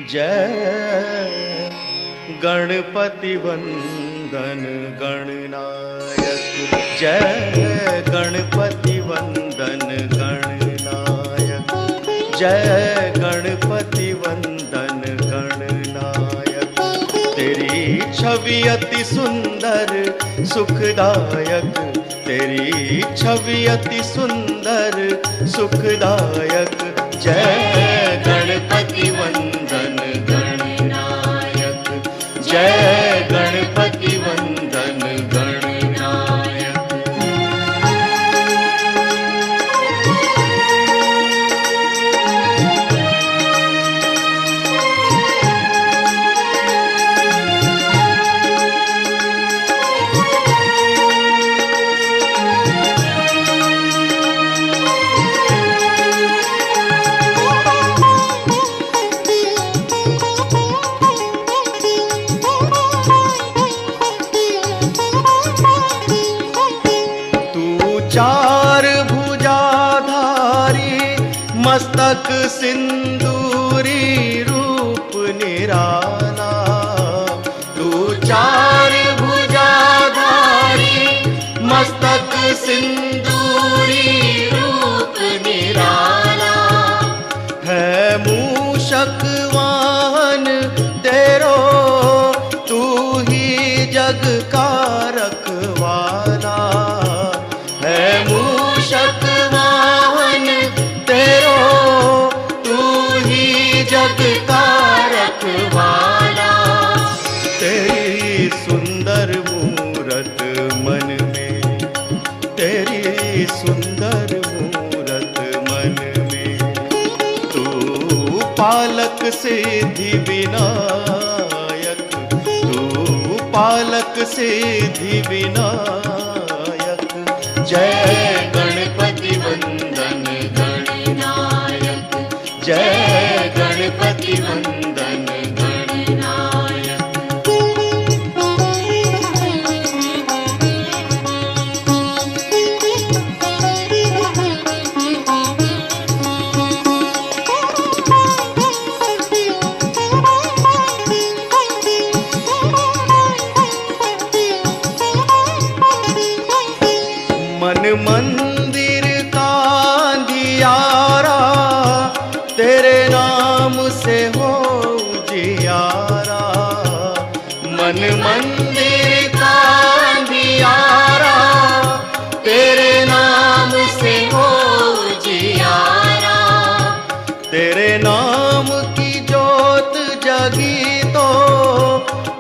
जय गणपति वंदन गणनायक, जय गणपति वंदन गणनायक, जय गणपति वंदन गणनायक। तेरी छवि अति सुंदर सुखदायक, तेरी छवि अति सुंदर सुखदायक। जय गणपति वंदन गणनायक, जय गणपति वंदन गणनायक। चार भुजाधारी मस्तक सिंदूरी रूप निराला, तू चार भुजाधारी मस्तक सिंदूरी रूप निराला। है मूषक वाहन तेरो तू ही जग का रखवाला, है मूषक वाहन तेरो तू ही जग का रखवाला। तेरी सुंदर मूरत मन में, तेरी सुंदर मूरत मन में, तू पालक सिद्धि विनायक, तू पालक सिद्धि विनायक। जय गणपति वंदन गणनायक, जय गणपति वंदन गणनायक। मन मंदिर का अंधियारा तेरे नाम से हो उजियारा, मन मंदिर का अंधियारा तेरे नाम से हो उजियारा। तेरे नाम की जोत जगी तो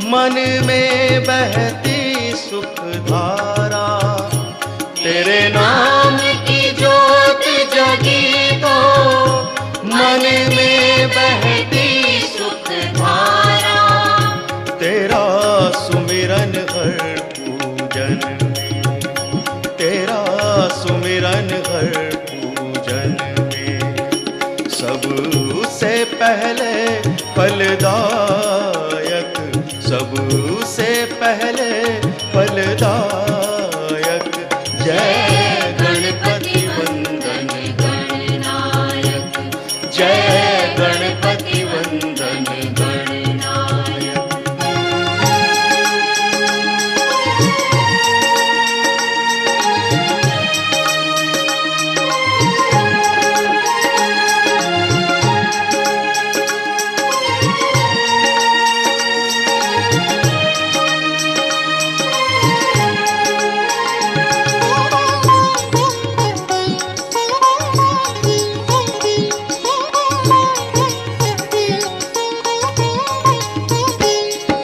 मन में बहती सुख धारा, तेरे नाम की जोत जगी तो मन में बहती सुख धारा। तेरा सुमिरन हर पूजन में, तेरा सुमिरन हर पूजन में, सबसे पहले फलदायक, सबसे पहले फलदायक। जय गणपति वंदन गणनायक, जय गणपति वंदन गणनायक।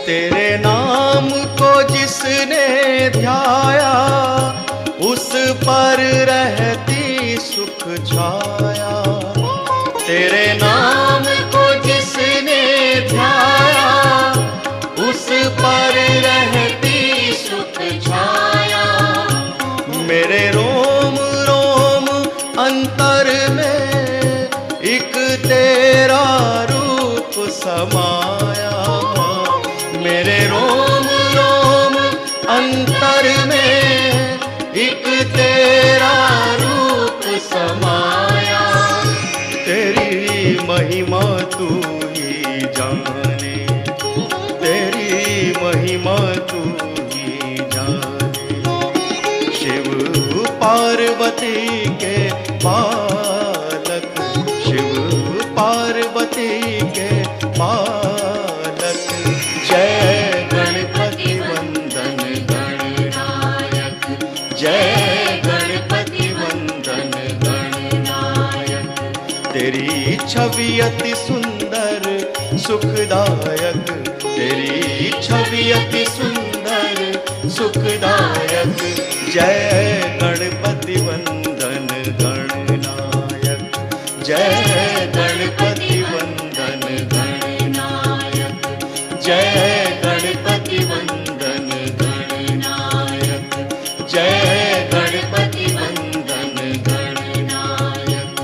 तेरे नाम को जिसने ध्याया उस पर रहती सुख छाया, तेरे नाम को जिसने ध्याया उस पर रहती सुख छाया। मेरे रोम रोम अंतर में अंतर में एक तेरा रूप समाया। तेरी महिमा तू ही जाने, तेरी महिमा तू ही जाने। शिव पार्वती के बालक, शिव पार्वती के बालक। जय गणपति वंदन गणनायक, जय गणपति वंदन गणनायक। तेरी छवि अति सुंदर सुखदायक, तेरी छवि अति सुंदर सुखदायक। जय गणपति वंदन गणनायक, जय गणपति वंदन गणनायक, जय गणपति वंदन गणनायक, जय गणपति वंदन गणनायक,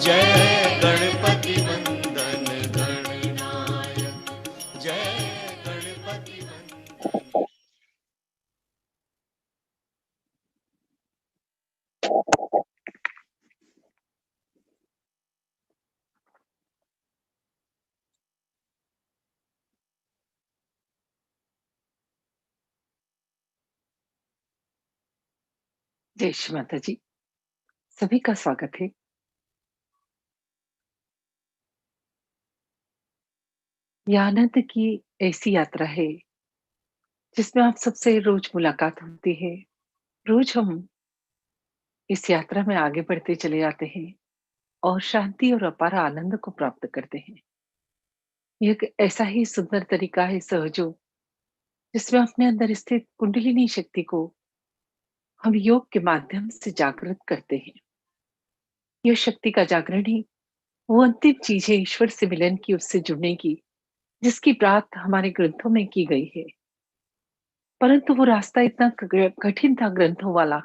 जय गणपति वंदन गणनायक, जय गणपति वंदन। जय श्री माता जी। सभी का स्वागत है। यह आनंद की ऐसी यात्रा है जिसमें आप सबसे रोज मुलाकात होती है। रोज हम इस यात्रा में आगे बढ़ते चले जाते हैं और शांति और अपार आनंद को प्राप्त करते हैं। यह एक ऐसा ही सुंदर तरीका है सहयोग, जिसमें अपने अंदर स्थित कुंडलिनी शक्ति को हम योग के माध्यम से जागृत करते हैं। यह शक्ति का जागरण ही वो अंतिम चीज है ईश्वर से मिलन की, उससे जुड़ने की, जिसकी बात हमारे ग्रंथों में की गई है। परंतु वो रास्ता इतना कठिन था ग्रंथों वाला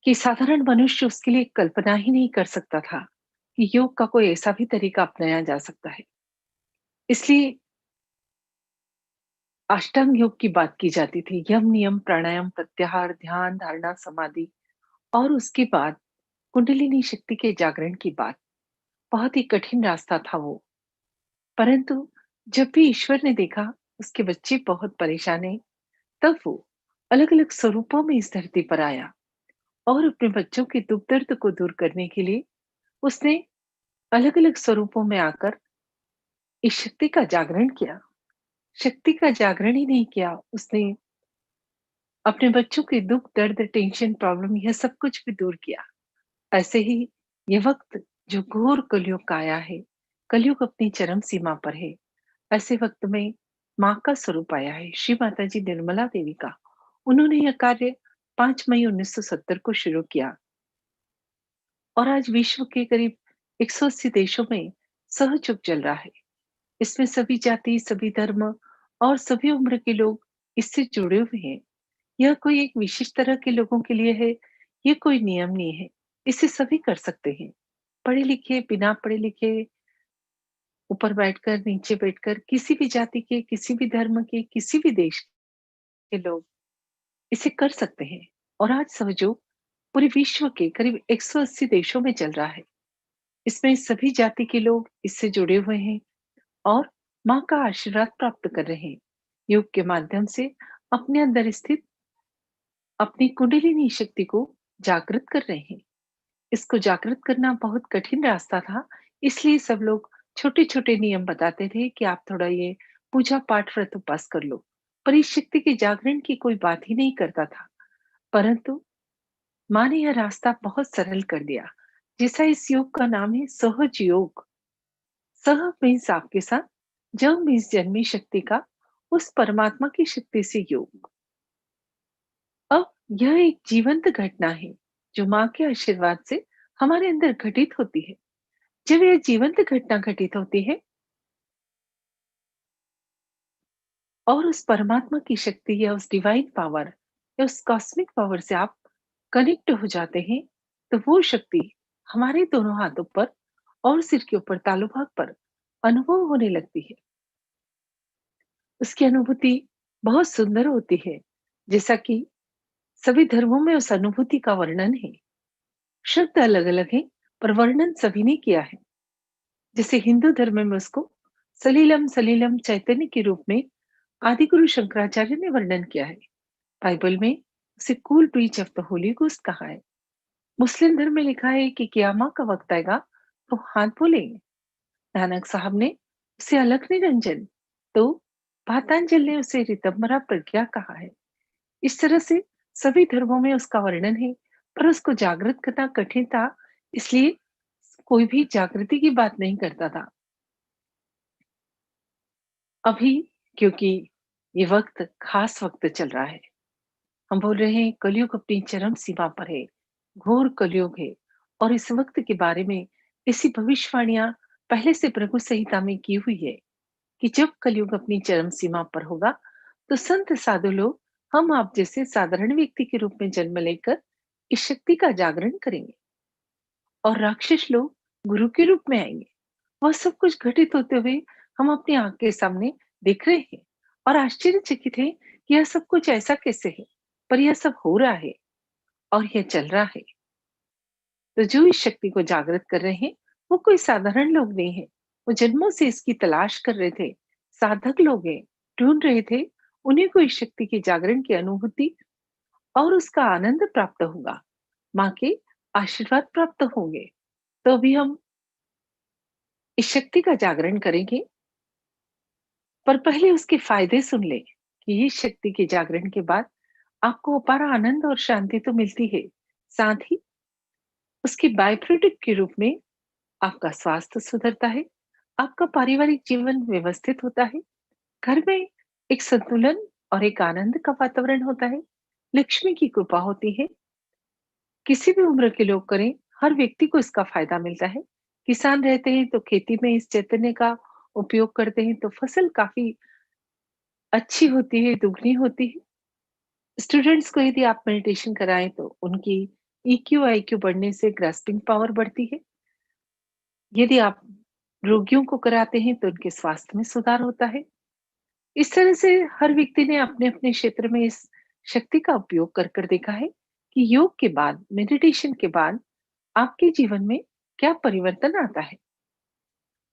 कि साधारण मनुष्य उसके लिए कल्पना ही नहीं कर सकता था कि योग का कोई ऐसा भी तरीका अपनाया जा सकता है। इसलिए अष्टांग योग की बात की जाती थी, यम नियम प्राणायाम प्रत्याहार ध्यान धारणा समाधि, और उसके बाद कुंडलिनी शक्ति के जागरण की बात। बहुत ही कठिन रास्ता था वो, परंतु जब भी ईश्वर ने देखा उसके बच्चे बहुत परेशान है, तब वो अलग अलग स्वरूपों में इस धरती पर आया और अपने बच्चों के दुख दर्द को दूर करने के लिए उसने अलग अलग स्वरूपों में आकर इस शक्ति का जागरण किया। शक्ति का जागरण ही नहीं किया, उसने अपने बच्चों के दुख दर्द टेंशन प्रॉब्लम यह सब कुछ भी दूर किया। ऐसे ही ये वक्त जो घोर कलयुग का आया है, कलयुग अपनी चरम सीमा पर है, ऐसे वक्त में माँ का स्वरूप आया है, श्री माता जी निर्मला देवी का। उन्होंने यह कार्य 5 मई 1970 को शुरू किया और आज विश्व के करीब 180 देशों में सहयोग चल रहा है। इसमें सभी जाति, सभी धर्म और सभी उम्र के लोग इससे जुड़े हुए हैं। यह कोई एक विशिष्ट तरह के लोगों के लिए है, ये कोई नियम नहीं है। इसे सभी कर सकते हैं। पढ़े लिखे, बिना पढ़े लिखे, ऊपर बैठकर, नीचे बैठकर, किसी भी जाति के, किसी भी धर्म के, किसी भी देश के लोग इसे कर सकते हैं। और आज समझो पूरे विश्व के करीब 180 देशों में चल रहा है। इसमें सभी जाति के लोग इससे जुड़े हुए हैं और माँ का आशीर्वाद प्राप्त कर रहे हैं। योग के माध्यम से अपने अंदर स्थित अपनी कुंडलिनी शक्ति को जागृत कर रहे हैं। इसको जागृत करना बहुत कठिन रास्ता था, इसलिए सब लोग छोटे-छोटे नियम बताते थे कि आप थोड़ा ये पूजा पाठ व्रत उपास कर लो। पर इस शक्ति के जागरण की कोई बात ही नहीं करता था। परंतु माँ ने यह रास्ता बहुत सरल कर दिया। जैसा इस योग का नाम है सहज योग। सह मीन्स आपके साथ, जब मीन्स जन्मी शक्ति का, उस परमात्मा की शक्ति से योग। अब यह एक जीवंत घटना है जो माँ के आशीर्वाद से हमारे अंदर घटित होती है। जब यह जीवंत घटना घटित होती है और उस परमात्मा की शक्ति या उस डिवाइन पावर या उस कॉस्मिक पावर से आप कनेक्ट हो जाते हैं, तो वो शक्ति हमारे दोनों हाथों पर और सिर के ऊपर तालु भाग पर अनुभव होने लगती है। उसकी अनुभूति बहुत सुंदर होती है, जैसा कि सभी धर्मों में उस अनुभूति का वर्णन है। शब्द अलग-अलग हैं, पर वर्णन सभी ने किया है। जैसे हिंदू धर्म में उसको सलीलम सलीलम चैतन्य के रूप में आदिगुरु शंकराचार्य ने वर्णन किया है। बाइबल में उसे cool breach of the Holi ghost कहा है। मुस्लिम धर्म में लिखा है कि कियामा का वक्त आएगा तो हाथ बोलेंगे। नानक साहब ने उसे अलख निरंजन, तो भातांजल ने उसे ऋतंभरा प्रज्ञा कहा है। इस तरह से सभी धर्मों में उसका वर्णन है, पर उसको जागृत करना कठिन था, इसलिए कोई भी जागृति की बात नहीं करता था। अभी क्योंकि ये वक्त खास वक्त चल रहा है, हम बोल रहे हैं कलयुग अपनी चरम सीमा पर है, घोर कलयुग है। और इस वक्त के बारे में ऐसी भविष्यवाणियां पहले से प्रभु संहिता में की हुई है कि जब कलयुग अपनी चरम सीमा पर होगा, तो संत साधु लोग हम आप जैसे साधारण व्यक्ति के रूप में जन्म लेकर इस शक्ति का जागरण करेंगे, और राक्षस लोग गुरु के रूप में आएंगे। वह सब कुछ घटित होते हुए हम अपनी आंख के सामने देख रहे हैं, और आश्चर्यचकित है कि यह सब कुछ ऐसा कैसे है, पर यह सब हो रहा है और यह चल रहा है। तो जो इस शक्ति को जागृत कर रहे हैं, वो कोई साधारण लोग नहीं है। वो जन्मों से इसकी तलाश कर रहे थे, साधक लोग हैं, ढूंढ रहे थे। उन्हीं को इस शक्ति के जागरण की अनुभूति और उसका आनंद प्राप्त होगा, माँ के आशीर्वाद प्राप्त होंगे। तो अभी हम इस शक्ति का जागरण करेंगे, पर पहले उसके फायदे सुन ले कि इस शक्ति के जागरण के बाद आपको अपार आनंद और शांति तो मिलती है, साथ ही उसके बाय प्रोडक्ट के रूप में आपका स्वास्थ्य सुधरता है, आपका पारिवारिक जीवन व्यवस्थित होता है, घर में एक संतुलन और एक आनंद का वातावरण होता है, लक्ष्मी की कृपा होती है। किसी भी उम्र के लोग करें, हर व्यक्ति को इसका फायदा मिलता है। किसान रहते हैं तो खेती में इस चैतन्य का उपयोग करते हैं, तो फसल काफी अच्छी होती है, दुगनी होती है। स्टूडेंट्स को यदि आप मेडिटेशन कराएं तो उनकी ईक्यू आईक्यू बढ़ने से ग्रास्पिंग पावर बढ़ती है। यदि आप रोगियों को कराते हैं तो उनके स्वास्थ्य में सुधार होता है। इस तरह से हर व्यक्ति ने अपने-अपने क्षेत्र में इस शक्ति का उपयोग कर कर देखा है कि योग के बाद, मेडिटेशन के बाद आपके जीवन में क्या परिवर्तन आता है।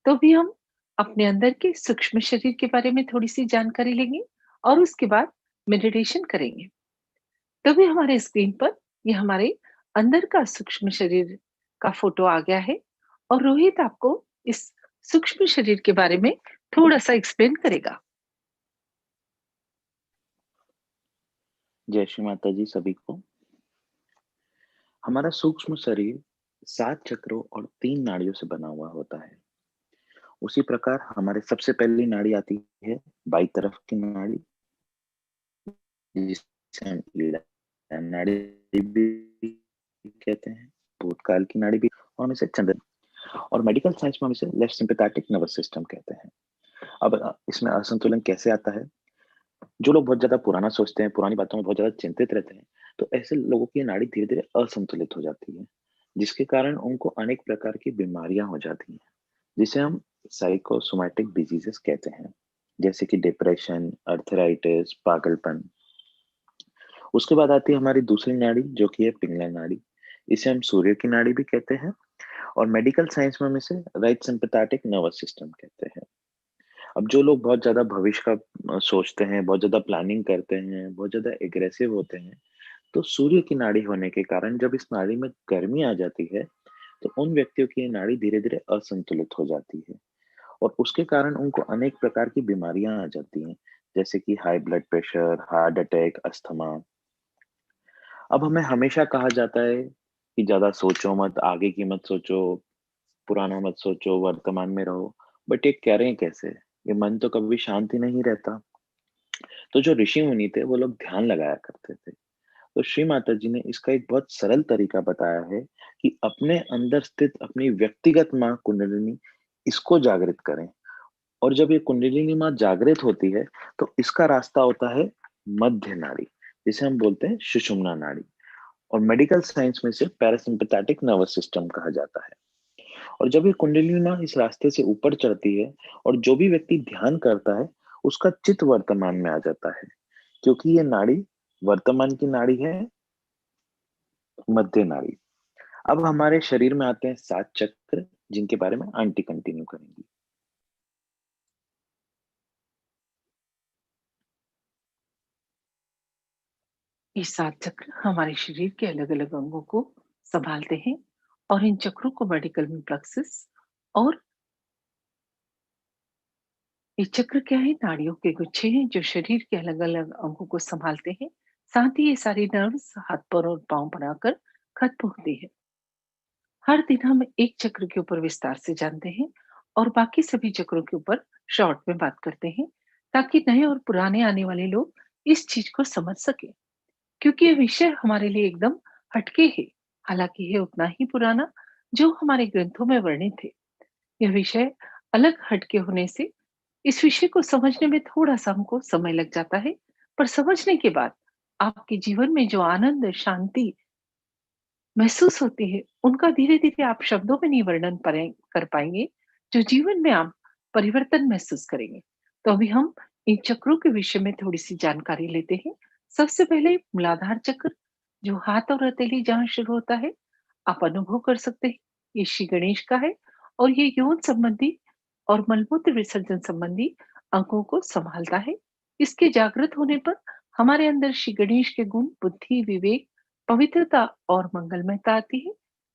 तो भी हम अपने अंदर के सूक्ष्म शरीर के बारे में थोड़ी-सी जानकारी लेंगे और उसके बाद मेडिटेशन करेंगे। तभी हमारे स्क्रीन पर ये हमारे अंदर का सूक्ष्म शरीर का फोटो आ गया है, और रोहित आपको इस सूक्ष्म शरीर के बारे में थोड़ा-सा एक्सप्लेन करेगा। जय श्री माता जी सभी को। हमारा सूक्ष्म शरीर 7 चक्रों और 3 नाड़ियों से बना हुआ होता है। उसी प्रकार हमारे सबसे पहली नाड़ी आती है बाईं तरफ की नाड़ी, जिसे हम ईड़ा नाड़ी भी कहते हैं, भूतकाल की नाड़ी भी, और हम इसे चंद्र, और मेडिकल साइंस में हम इसे लेफ्ट सिम्पैथेटिक नर्वस सिस्टम कहते हैं। अब इसमें असंतुलन कैसे आता है? जो लोग बहुत ज्यादा पुराना सोचते हैं, पुरानी बातों में बहुत ज्यादा चिंतित रहते हैं, तो ऐसे लोगों की नाड़ी धीरे धीरे असंतुलित हो जाती है, जिसके कारण उनको अनेक प्रकार की बीमारियां हो जाती हैं, जिसे हम साइकोसोमैटिक डिजीजेस कहते हैं, जैसे कि डिप्रेशन, अर्थराइटिस, पागलपन। उसके बाद आती है हमारी दूसरी नाड़ी, जो कि है पिंगला नाड़ी। इसे हम सूर्य की नाड़ी भी कहते हैं, और मेडिकल साइंस में हम इसे राइट सिंपैथेटिक नर्वस सिस्टम कहते हैं। अब जो लोग बहुत ज्यादा भविष्य का सोचते हैं, बहुत ज्यादा प्लानिंग करते हैं, बहुत ज्यादा एग्रेसिव होते हैं, तो सूर्य की नाड़ी होने के कारण जब इस नाड़ी में गर्मी आ जाती है, तो उन व्यक्तियों की ये नाड़ी धीरे धीरे असंतुलित हो जाती है, और उसके कारण उनको अनेक प्रकार की बीमारियां आ जाती हैं, जैसे कि high blood pressure, heart attack, asthma. अब हमें हमेशा कहा जाता है कि ज्यादा सोचो मत, आगे की मत सोचो, पुराना मत सोचो, वर्तमान में रहो। बट ये करें कैसे? ये मन तो कभी शांत ही नहीं रहता। तो जो ऋषि मुनि थे, वो लोग ध्यान लगाया करते थे। तो श्री माता जी ने इसका एक बहुत सरल तरीका बताया है कि अपने अंदर स्थित अपनी व्यक्तिगत माँ कुंडलिनी, इसको जागृत करें। और जब ये कुंडलिनी माँ जागृत होती है, तो इसका रास्ता होता है मध्य नाड़ी, जिसे हम बोलते हैं सुषुम्ना नाड़ी, और मेडिकल साइंस में इसे पैरासिम्पैथेटिक नर्वस सिस्टम कहा जाता है। और जब ये कुंडलिनी माँ इस रास्ते से ऊपर चढ़ती है, और जो भी व्यक्ति ध्यान करता है, उसका चित्त वर्तमान में आ जाता है, क्योंकि ये नाड़ी वर्तमान की नाड़ी है, मध्य नाड़ी। अब हमारे शरीर में आते हैं 7 चक्र, जिनके बारे में आंटी कंटिन्यू करेंगी। ये 7 चक्र हमारे शरीर के अलग-अलग अंगों को संभालते हैं और इन चक्रों को मेडिकल में प्लेक्सस और ये चक्र क्या है? नाड़ियों के गुच्छे हैं जो शरीर के अलग-अलग अंगों को संभालते हैं। साथ ही ये सारी नर्व्स हाथ, पैर और पाँव बनाकर खत्म होती है। हर दिन हम एक चक्र के ऊपर विस्तार से जानते हैं और बाकी सभी चक्रों के ऊपर शॉर्ट में बात करते हैं, ताकि नए और पुराने आने वाले लोग इस चीज को समझ सके, क्योंकि ये विषय हमारे लिए एकदम हटके है। हालांकि ये उतना ही पुराना जो हमारे ग्रंथों में वर्णित है। यह विषय अलग हटके होने से इस विषय को समझने में थोड़ा सा हमको समय लग जाता है, पर समझने के बाद आपके जीवन में जो आनंद, शांति महसूस होती है, उनका धीरे-धीरे आप शब्दों में नहीं वर्णन कर पाएँगे, जो जीवन में आप परिवर्तन महसूस करेंगे। तो अभी हम इन चक्रों के विषय में थोड़ी-सी जानकारी लेते हैं। सबसे पहले मूलाधार चक्र, जो हाथ और हथेली जहाँ शुरू होता है, आप अनुभव कर सकते हैं, ये श्री गणेश का है और ये यौन संबंधी और मलमूत्र विसर्जन संबंधी अंगों को संभालता है। इसके जागृत होने पर हमारे अंदर श्री गणेश के गुण, बुद्धि, विवेक, पवित्रता और मंगलमयता आती है।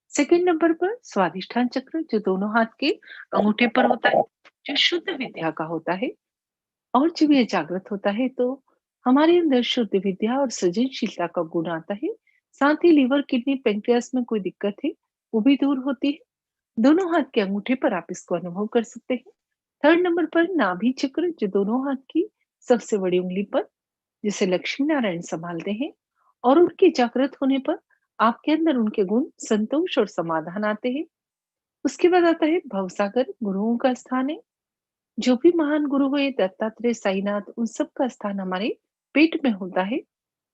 सेकंड नंबर पर स्वादिष्ठान चक्र, जो दोनों हाथ के अंगूठे पर होता है, जो शुद्ध विद्या का होता है। और जब ये जागृत होता है तो हमारे अंदर शुद्ध विद्या और सृजनशीलता का गुण आता है। साथ ही लीवर, किडनी, पेंक्रियास में कोई दिक्कत है, वो भी दूर होती है। दोनों हाथ के अंगूठे पर आप इसको अनुभव कर सकते हैं। थर्ड नंबर पर नाभि चक्र, जो दोनों हाथ की सबसे बड़ी उंगली पर, जिसे लक्ष्मी नारायण संभालते हैं, और उनके जागृत होने पर आपके अंदर उनके गुण, संतोष और समाधान आते हैं। उसके बाद आता है भवसागर, गुरुओं का स्थान है। जो भी महान गुरु हुए, दत्तात्रेय, साईनाथ, उन सब का स्थान हमारे पेट में होता है।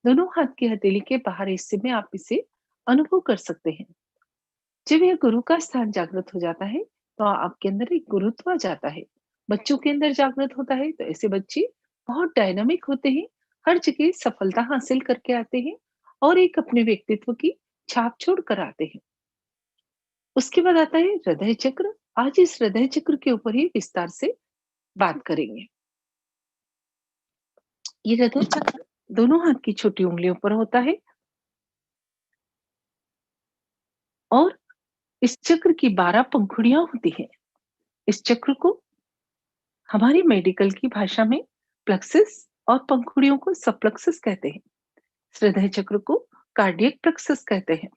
दोनों हाथ की हथेली के बाहर हिस्से में आप इसे अनुभव कर सकते हैं। जब यह गुरु का स्थान जागृत हो जाता है, तो आपके अंदर एक गुरुत्व आ जाता है। बच्चों के अंदर जागृत होता है, तो ऐसे बच्चे बहुत डायनामिक होते हैं, हर जगह सफलता हासिल करके आते हैं और एक अपने व्यक्तित्व की छाप छोड़ कर आते हैं। उसके बाद आता है हृदय चक्र। आज इस हृदय चक्र के ऊपर ही विस्तार से बात करेंगे। ये हृदय चक्र दोनों हाथ की छोटी उंगलियों पर होता है और इस चक्र की 12 पंखुड़ियां होती हैं। इस चक्र को हमारी मेडिकल की भाषा में प्लक्सस और पंखुड़ियों को सबप्लक्सस कहते हैं। हृदय चक्र को कार्डियक प्लक्सस कहते हैं।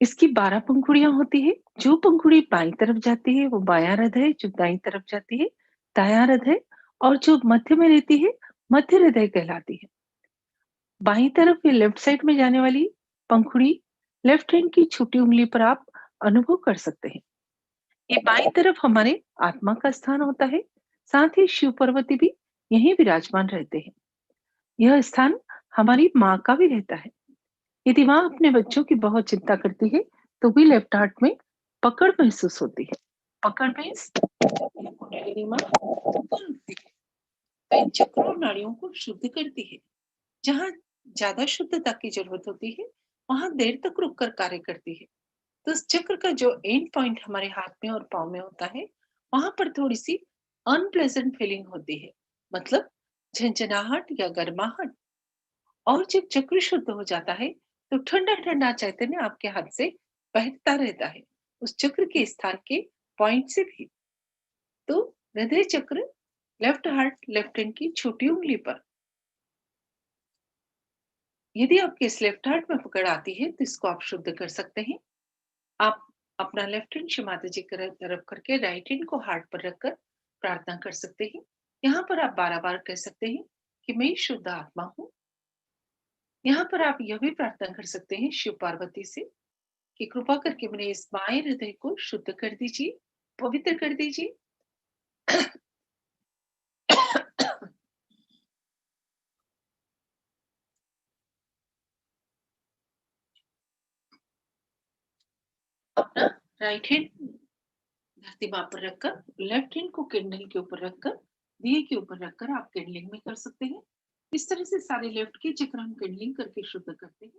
इसकी 12 पंखुड़ियां होती है। जो पंखुड़ी बाईं तरफ जाती है वो बायां हृदय, जो दाईं तरफ जाती है दायां हृदय, और जो मध्य में रहती है मध्य हृदय कहलाती है। बाईं तरफ या लेफ्ट साइड में जाने वाली पंखुड़ी लेफ्ट हैंड की छोटी उंगली पर आप अनुभव कर सकते हैं। ये बाईं तरफ हमारे आत्मा का स्थान होता है। साथ ही शिव पार्वती भी यहीं विराजमान रहते हैं। यह स्थान हमारी माँ का भी रहता है। यदि माँ अपने बच्चों की बहुत चिंता करती है, तो भी लेफ्ट हार्ट में पकड़ महसूस होती है। पकड़ मीन्स कुंडलिनी माँ ऊपर उठती है, तो इन चक्रों और नाड़ियों को शुद्ध करती है। जहाँ ज्यादा शुद्धता की जरूरत होती है, वहां देर तक रुककर कार्य करती है। तो इस चक्र का जो एंड पॉइंट हमारे हाथ में और पाँव में होता है, वहां पर थोड़ी सी अनप्लेजेंट फीलिंग होती है, मतलब झंझनाहट या गर्माहट। और जब चक्र शुद्ध हो जाता है, तो ठंडा ठंडा चैतन्य आपके हाथ से बहता रहता है, उस चक्र के स्थान के पॉइंट से भी। तो हृदय चक्र लेफ्ट हार्ट, लेफ्ट हैंड की छोटी उंगली पर। यदि आपके इस लेफ्ट हार्ट में पकड़ आती है, तो इसको आप शुद्ध कर सकते हैं। आप अपना लेफ्ट हैंड शिव माता जी की तरफ करके राइट हैंड को हार्ट पर रखकर प्रार्थना कर सकते हैं। यहाँ पर आप 12 बार कह सकते हैं कि मैं शुद्ध आत्मा हूँ। यहाँ पर आप यह भी प्रार्थना कर सकते हैं शिव पार्वती से कि कृपा करके मेरे इस बाएं हृदय को शुद्ध कर दीजिए, पवित्र कर दीजिए। अपना राइट हैंड धरती माँ पर रखकर, लेफ्ट हैंड को कैंडल के ऊपर रखकर दिए के ऊपर रखकर आप कैंडलिंग में कर सकते हैं। इस तरह से सारे लेफ्ट के चक्र हम कैंडलिंग करके शुद्ध करते हैं।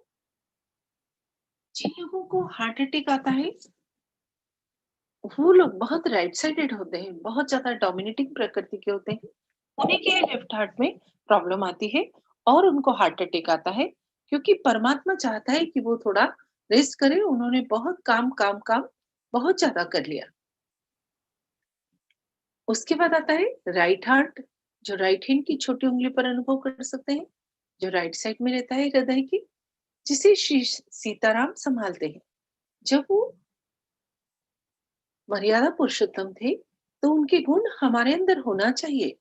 जिन लोगों को हार्ट अटैक आता है, वो लोग बहुत राइट साइडेड होते हैं, बहुत ज्यादा डोमिनेटिंग प्रकृति के होते हैं। उन्हीं के लेफ्ट हार्ट में प्रॉब्लम आती है और उनको हार्ट अटैक आता है, क्योंकि परमात्मा चाहता है कि वो थोड़ा रेस्ट करे। उन्होंने बहुत काम काम काम बहुत ज्यादा कर लिया। उसके बाद आता है राइट हार्ट, जो राइट हैंड की छोटी उंगली पर अनुभव कर सकते हैं, जो राइट साइड में रहता है हृदय की, जिसे श्री सीताराम संभालते हैं। जब वो मर्यादा पुरुषोत्तम थे, तो उनके गुण हमारे अंदर होना चाहिए।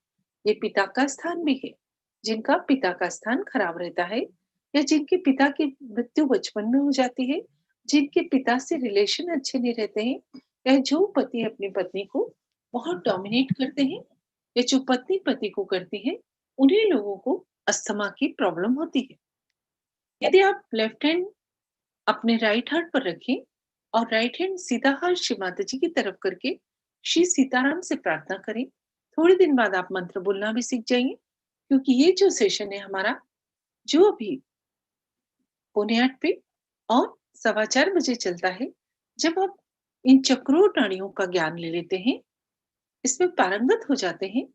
ये पिता का स्थान भी है। जिनका पिता का स्थान खराब रहता है, या जिनके पिता की मृत्यु बचपन में हो जाती है, जिनके पिता से रिलेशन अच्छे नहीं रहते हैं, या जो पति अपनी पत्नी को बहुत डोमिनेट करते हैं, या जो पत्नी पति को करती है, उन्हीं लोगों को अस्थमा की प्रॉब्लम होती है। यदि आप लेफ्ट हैंड अपने राइट हार्ट पर रखें और राइट हैंड सीधा हाथ श्री माता जी की तरफ करके श्री सीताराम से प्रार्थना करें, थोड़े दिन बाद आप मंत्र बोलना भी सीख जाएंगे। क्योंकि ये जो सेशन है हमारा, जो अभी पौने 8 पे और 4:15 बजे चलता है, जब आप इन चक्रों नाड़ियों का ज्ञान ले लेते हैं, इसमें पारंगत हो जाते हैं,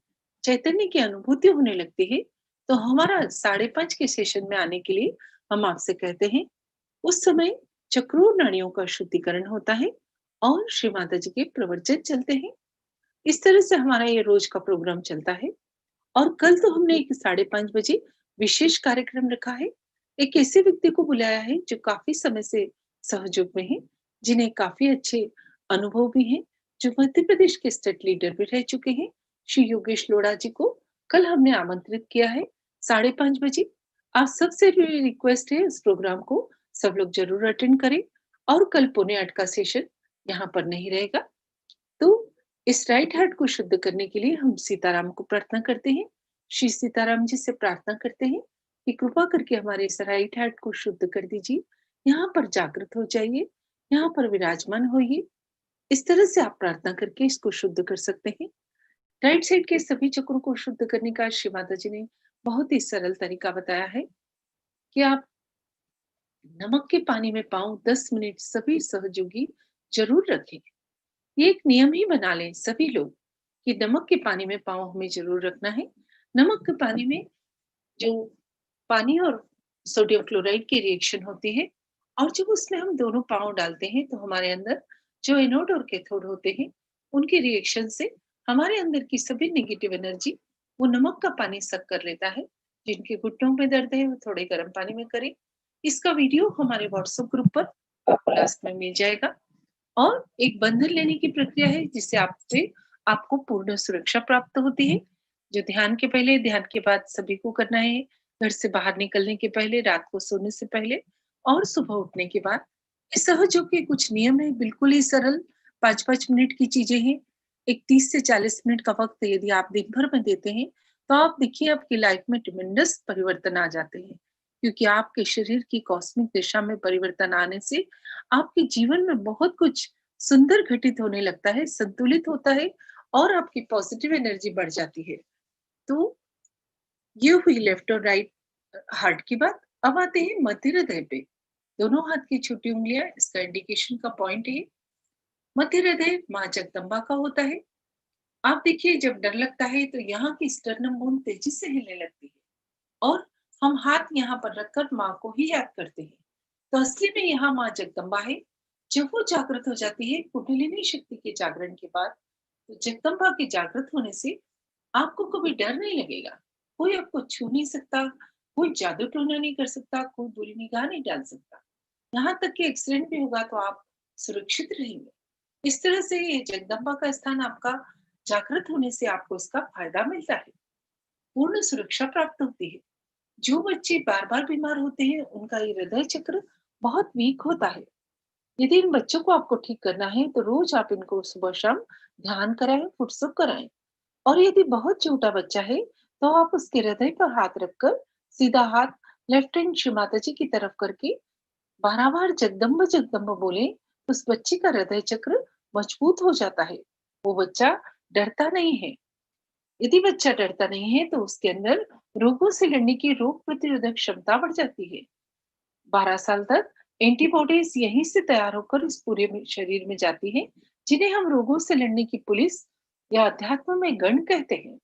चैतन्य की अनुभूति होने लगती है, तो हमारा 5:30 के सेशन में आने के लिए हम आपसे कहते हैं। उस समय चक्रों नाड़ियों का शुद्धिकरण होता है और श्री माता जी के प्रवचन चलते हैं। इस तरह से हमारा ये रोज का प्रोग्राम चलता है। और कल तो हमने एक 5:30 बजे विशेष कार्यक्रम रखा है। एक ऐसे व्यक्ति को बुलाया है जो काफी समय से सहयोग में है, जिन्हें काफी अच्छे अनुभव भी हैं, जो मध्य प्रदेश के स्टेट लीडर भी रह चुके हैं। श्री योगेश लोढ़ा जी को कल हमने आमंत्रित किया है 5:30 बजे। आप सबसे रिक्वेस्ट है, इस प्रोग्राम को सब लोग जरूर अटेंड करें। और कल पौने 8 का सेशन यहाँ पर नहीं रहेगा। तो इस राइट हार्ट को शुद्ध करने के लिए हम सीताराम को प्रार्थना करते हैं। श्री सीताराम जी से प्रार्थना करते हैं कि कृपा करके हमारे इस राइट हार्ट को शुद्ध कर दीजिए। यहाँ पर जागृत हो जाइए, यहाँ पर विराजमान होइए। इस तरह से आप प्रार्थना करके इसको शुद्ध कर सकते हैं। राइट साइड के सभी चक्रों को शुद्ध करने का श्री माता जी ने बहुत ही सरल तरीका बताया है कि आप नमक के पानी में पाँव 10 मिनट सभी सहयोगी जरूर रखें। ये एक नियम ही बना लें सभी लोग कि नमक के पानी में पाँव हमें जरूर रखना है। नमक के पानी में जो पानी और सोडियम क्लोराइड की रिएक्शन होती है, और जब उसमें हम दोनों पाँव डालते हैं, तो हमारे अंदर जो एनोड और कैथोड होते हैं, उनके रिएक्शन से हमारे अंदर की सभी नेगेटिव एनर्जी वो नमक का पानी सक कर लेता है। जिनके घुटनों में दर्द है, वो थोड़े गर्म पानी में करें। इसका वीडियो हमारे व्हाट्सएप ग्रुप पर आपको लास्ट में मिल जाएगा। और एक बंधन लेने की प्रक्रिया है, जिससे आपको पूर्ण सुरक्षा प्राप्त होती है। जो ध्यान के पहले, ध्यान के बाद सभी को करना है। घर से बाहर निकलने के पहले, रात को सोने से पहले और सुबह उठने के बाद। इस सहयोग के कुछ नियम है, बिल्कुल ही सरल 5-5 मिनट की चीजें हैं। एक 30 से 40 मिनट का वक्त यदि आप दिन भर में देते हैं, तो आप देखिए आपकी लाइफ में ट्रिमेंडस परिवर्तन आ जाते हैं। क्योंकि आपके शरीर की कॉस्मिक दिशा में परिवर्तन आने से आपके जीवन में बहुत कुछ सुंदर घटित होने लगता है, संतुलित होता है और आपकी पॉजिटिव एनर्जी बढ़ जाती है। तो ये हुई लेफ्ट और राइट हार्ट की बात। अब आते हैं मध्य हृदय पे। दोनों हाथ की छोटी उंगलियां इसका इंडिकेशन का पॉइंट है। मध्य हृदय माँ जगदम्बा का होता है। आप देखिए, जब डर लगता है तो यहाँ की स्टर्नम बोन तेजी से हिलने लगती है और हम हाथ यहाँ पर रखकर माँ को ही याद करते हैं। तो असली में यहाँ माँ जगदम्बा है। जब वो जागृत हो जाती है कुंडलिनी शक्ति के जागरण के बाद, तो जगदम्बा के जागृत होने से आपको कभी डर नहीं लगेगा। कोई आपको छू नहीं सकता, कोई जादू टोना नहीं कर सकता, कोई बुरी निगाह नहीं डाल सकता। यहाँ तक कि एक्सीडेंट भी होगा तो आप सुरक्षित रहेंगे। इस तरह से ये जगदम्बा का स्थान आपका जागृत होने से आपको इसका फायदा मिलता है। पूर्ण सुरक्षा प्राप्त होती है। जो बच्चे बार बार बीमार होते हैं, उनका ये हृदय चक्र बहुत वीक होता है। यदि इन बच्चों को आपको ठीक करना है, तो रोज आप इनको सुबह शाम ध्यान कराएं, फुटसुक कराएं। और यदि बहुत छोटा बच्चा है, तो आप उसके हृदय पर हाथ रखकर सीधा हाथ लेफ्ट हैंड श्री माता जी की तरफ करके 12 बार जगदम्ब जगदम्ब बोले, उस बच्चे का हृदय चक्र मजबूत हो जाता है। वो बच्चा डरता नहीं है। यदि बच्चा डरता नहीं है तो उसके अंदर रोगों से लड़ने की रोग प्रतिरोधक क्षमता बढ़ जाती है। 12 साल तक एंटीबॉडीज यहीं से तैयार होकर इस पूरे शरीर में जाती है, जिन्हें हम रोगों से लड़ने की पुलिस या अध्यात्म में गण कहते हैं।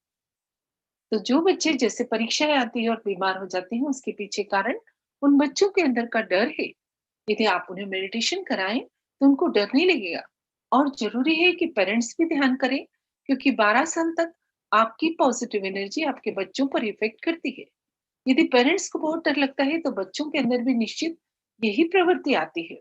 तो जो बच्चे जैसे परीक्षाएं आती है और बीमार हो जाते हैं, उसके पीछे कारण उन बच्चों के अंदर का डर है। यदि आप उन्हें मेडिटेशन कराएं तो उनको डर नहीं लगेगा। और जरूरी है कि पेरेंट्स भी ध्यान करें, क्योंकि 12 साल तक आपकी पॉजिटिव एनर्जी आपके बच्चों पर इफेक्ट करती है। यदि पेरेंट्स को बहुत डर लगता है तो बच्चों के अंदर भी निश्चित यही प्रवृत्ति आती है।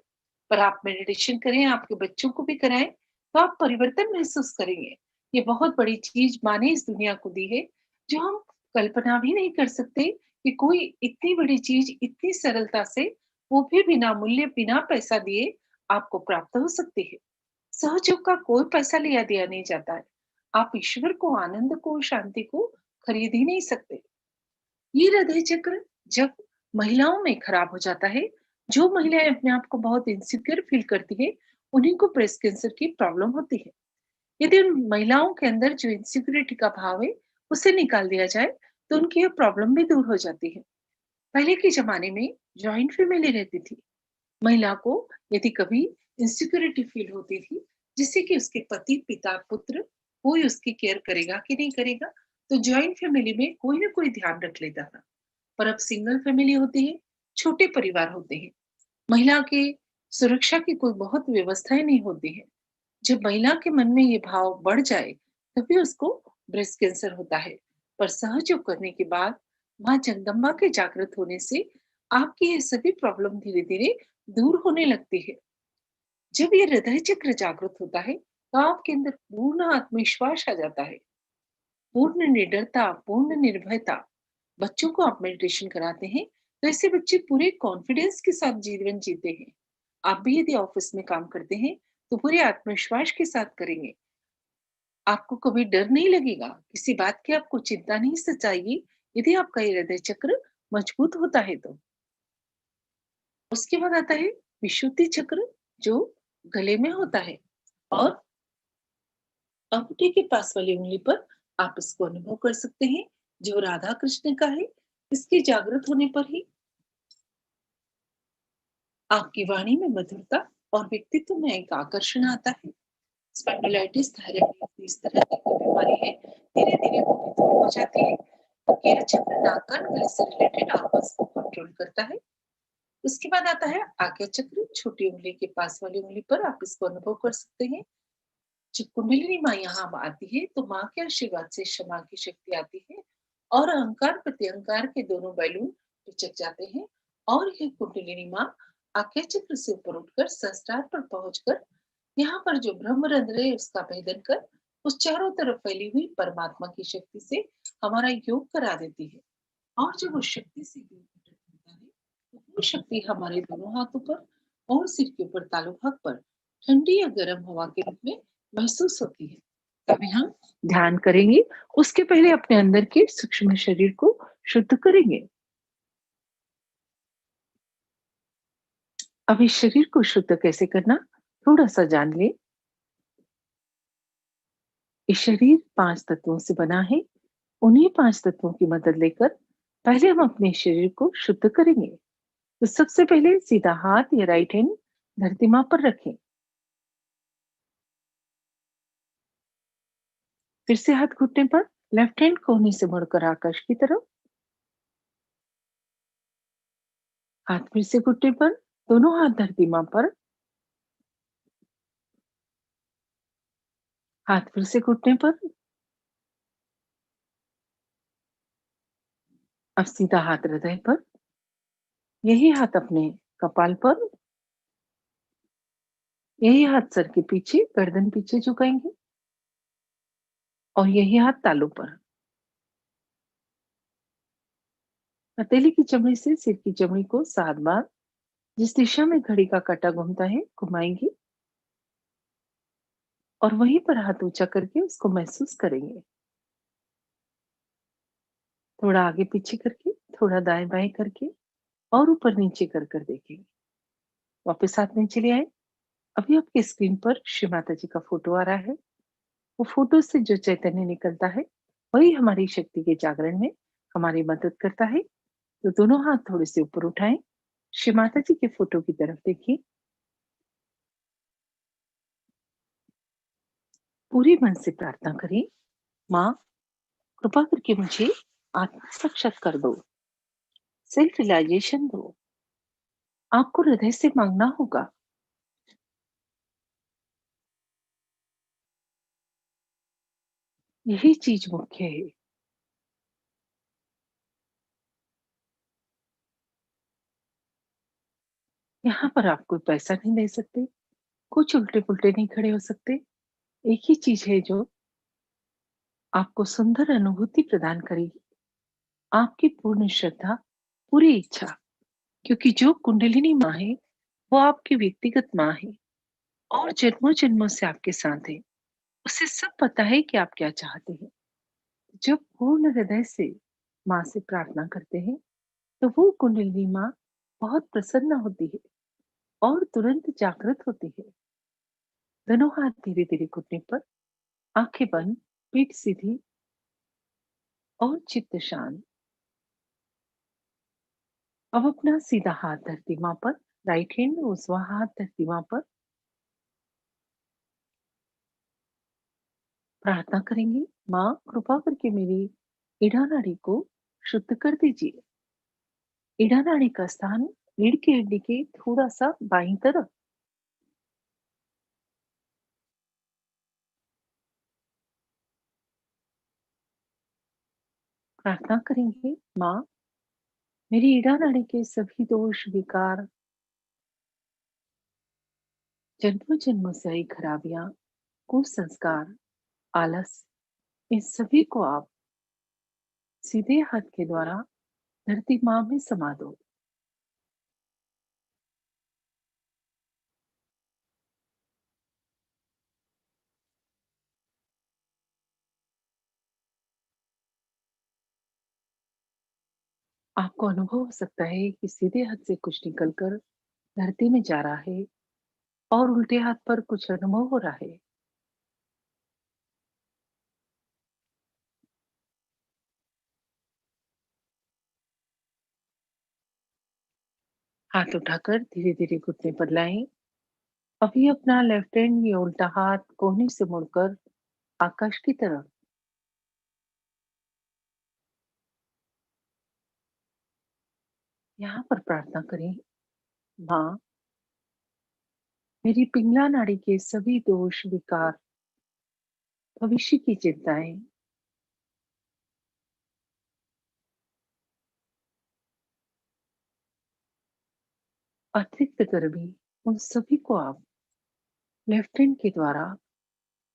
पर आप मेडिटेशन करें, आपके बच्चों को भी कराएं, तो आप परिवर्तन महसूस करेंगे। ये बहुत बड़ी चीज माँ ने इस दुनिया को दी है, जो हम कल्पना भी नहीं कर सकते कि कोई इतनी बड़ी चीज इतनी सरलता से, वो भी बिना मूल्य बिना पैसा दिए आपको प्राप्त हो सकती है। सहयोग का कोई पैसा लिया दिया नहीं जाता है। आप ईश्वर को, आनंद को, शांति को खरीद ही नहीं सकते। ये हृदय चक्र जब महिलाओं में खराब हो जाता है, जो महिलाएं अपने आप को बहुत इनसिक्योर फील करती है, उन्हीं को ब्रेस्ट कैंसर की प्रॉब्लम होती है। यदि उन महिलाओं के अंदर जो इनसिक्योरिटी का भाव है, उसे निकाल दिया जाए, तो उनकी ये प्रॉब्लम भी दूर हो जाती है। पहले के जमाने में जॉइंट फैमिली रहती थी। महिला को यदि कभी इनसिक्योरिटी फील होती थी, जिससे कि उसके पति, पिता, पुत्र कोई उसकी केयर करेगा कि नहीं करेगा, तो जॉइंट फैमिली में कोई ना कोई ध्यान रख लेता था। पर अब सिंगल फैमिली होती है, छोटे परिवार होते हैं। महिला की सुरक्षा की कोई बहुत व्यवस्थाएं नहीं होती है। जब महिला के मन में ये भाव बढ़ जाए, तभी उसको ब्रेस्ट कैंसर होता है। पर सहयोग करने के बाद, माँ जगदम्बा के जागृत होने से आपकी ये सभी प्रॉब्लम धीरे धीरे दूर होने लगती है। जब ये हृदय चक्र जागृत होता है, तो आपके अंदर पूर्ण आत्मविश्वास आ जाता है, पूर्ण निडरता, पूर्ण निर्भयता। बच्चों को आप मेडिटेशन कराते हैं, तो ऐसे बच्चे पूरे कॉन्फिडेंस के साथ जीवन जीते हैं। आप भी यदि ऑफिस में काम करते हैं, तो पूरे आत्मविश्वास के साथ करेंगे। आपको कभी डर नहीं लगेगा, किसी बात की आपको चिंता नहीं सताएगी, यदि आपका ये हृदय चक्र मजबूत होता है तो। उसके बाद आता है विशुद्धि चक्र, जो गले में होता है। और अंगूठे के पास वाली उंगली पर आप इसको अनुभव कर सकते हैं, जो राधा कृष्ण का है। इसके जागृत होने पर ही आपकी वाणी में मधुरता और व्यक्तित्व में एक आकर्षण आता है। स्पॉन्डिलाइटिस, थायराइड इस तरह की कोई बीमारी है, धीरे धीरे वो भी दूर हो जाती है। तो केरा चक्र नाक कान गले से रिलेटेड आवाज को कंट्रोल करता है। उसके बाद आता है आज्ञा चक्र, छोटी उंगली के पास वाली उंगली पर आप इसको अनुभव कर सकते हैं। जब कुंडलिनी माँ यहाँ आती है, तो माँ के आशीर्वाद से क्षमा की शक्ति आती है, और अहंकार प्रत्यहंकार के दोनों बैलून पिचक जाते हैं। और यह कुंडलिनी माँ आज्ञा चक्र से ऊपर उठकर सहस्त्रार पर पहुंचकर, यहाँ पर जो ब्रह्मरंध्र है उसका भेदन कर, उस चारों तरफ फैली हुई परमात्मा की शक्ति से हमारा योग करा देती है। और जब उस शक्ति से योग प्रकट होता है, तो वो शक्ति हमारे दोनों हाथों पर और सिर के ऊपर तालु भाग पर ठंडी या गर्म हवा के रूप में महसूस होती है। तभी हम ध्यान करेंगे, उसके पहले अपने अंदर के सूक्ष्म शरीर को शुद्ध करेंगे। अब इस शरीर को शुद्ध कैसे करना, थोड़ा सा जान ले। ये शरीर 5 तत्वों से बना है। उन्हीं 5 तत्वों की मदद लेकर पहले हम अपने शरीर को शुद्ध करेंगे। तो सबसे पहले सीधा हाथ या राइट हैंड धरती मां पर रखें। फिर से हाथ घुटने पर, लेफ्ट हैंड कोहनी से मुड़कर आकाश की तरफ। हाथ फिर से घुटने पर, दोनों हाथ धरती मां पर। हाथ फिर से घुटने पर। अब सीधा हाथ हृदय पर। यही हाथ अपने कपाल पर। यही हाथ सर के पीछे, गर्दन पीछे झुकाएंगे। और यही हाथ तालू पर। हथेली की चमड़ी से सिर की चमड़ी को 7 बार, जिस दिशा में घड़ी का काटा घूमता है, घुमाएंगे। और वहीं पर हाथ ऊंचा करके उसको महसूस करेंगे। थोड़ा आगे पीछे करके, थोड़ा दाएं बाएं करके, और ऊपर नीचे कर कर देखेंगे। वापस हाथ नीचे ले आए। अभी आपकी स्क्रीन पर श्री माता जी का फोटो आ रहा है। वो फोटो से जो चैतन्य निकलता है, वही हमारी शक्ति के जागरण में हमारी मदद करता है। तो दोनों हाथ थोड़े से ऊपर उठाएं, श्री माता जी के फोटो की तरफ देखिए, पूरे मन से प्रार्थना करें, माँ कृपा करके मुझे आत्म साक्षात्कार दो, सेल्फ रियलाइजेशन दो। आपको हृदय से मांगना होगा। यही चीज मुख्य है। यहाँ पर आप कोई पैसा नहीं दे सकते, कुछ उल्टे पुल्टे नहीं खड़े हो सकते। एक ही चीज है जो आपको सुंदर अनुभूति प्रदान करेगी, आपकी पूर्ण श्रद्धा, पूरी इच्छा। क्योंकि जो कुंडलिनी माँ है वो आपकी व्यक्तिगत माँ है और जन्मों जन्मों से आपके साथ है। उसे सब पता है कि आप क्या चाहते हैं। जब पूर्ण हृदय से माँ से प्रार्थना करते हैं तो वो कुंडलिनी माँ बहुत प्रसन्न होती है और तुरंत जागृत होती है। दोनों हाथ धीरे धीरे घुटने पर, आंखें बंद, पीठ सीधी और चित्त शांत। अब अपना सीधा हाथ धरती माँ पर, राइट हैंड उजवा हाथ धरती माँ पर प्रार्थना करेंगे, माँ कृपा करके मेरी ईड़ा नाड़ी को शुद्ध कर दीजिए। ईड़ा नाड़ी का स्थान रीढ़ की हड्डी के थोड़ा सा बाईं तरफ। प्रार्थना करेंगे, माँ मेरी ईड़ा नाड़ी के सभी दोष, विकार, जन्मों जन्मों से आई खराबियां, कुसंस्कार, आलस, इन सभी को आप सीधे हाथ के द्वारा धरती माँ में समा दो। आपको अनुभव हो सकता है कि सीधे हाथ से कुछ निकलकर धरती में जा रहा है और उल्टे हाथ पर कुछ अनुभव हो रहा है। हाथ उठाकर धीरे धीरे घुटने पर लाएं। अभी अपना लेफ्ट हैंड या उल्टा हाथ कोहनी से मुड़कर आकाश की तरफ। यहाँ पर प्रार्थना करें, माँ मेरी पिंगला नाड़ी के सभी दोष, विकार, भविष्य की चिंताएं, अतिरिक्त गर्मी, उन सभी को आप लेफ्ट हैंड के द्वारा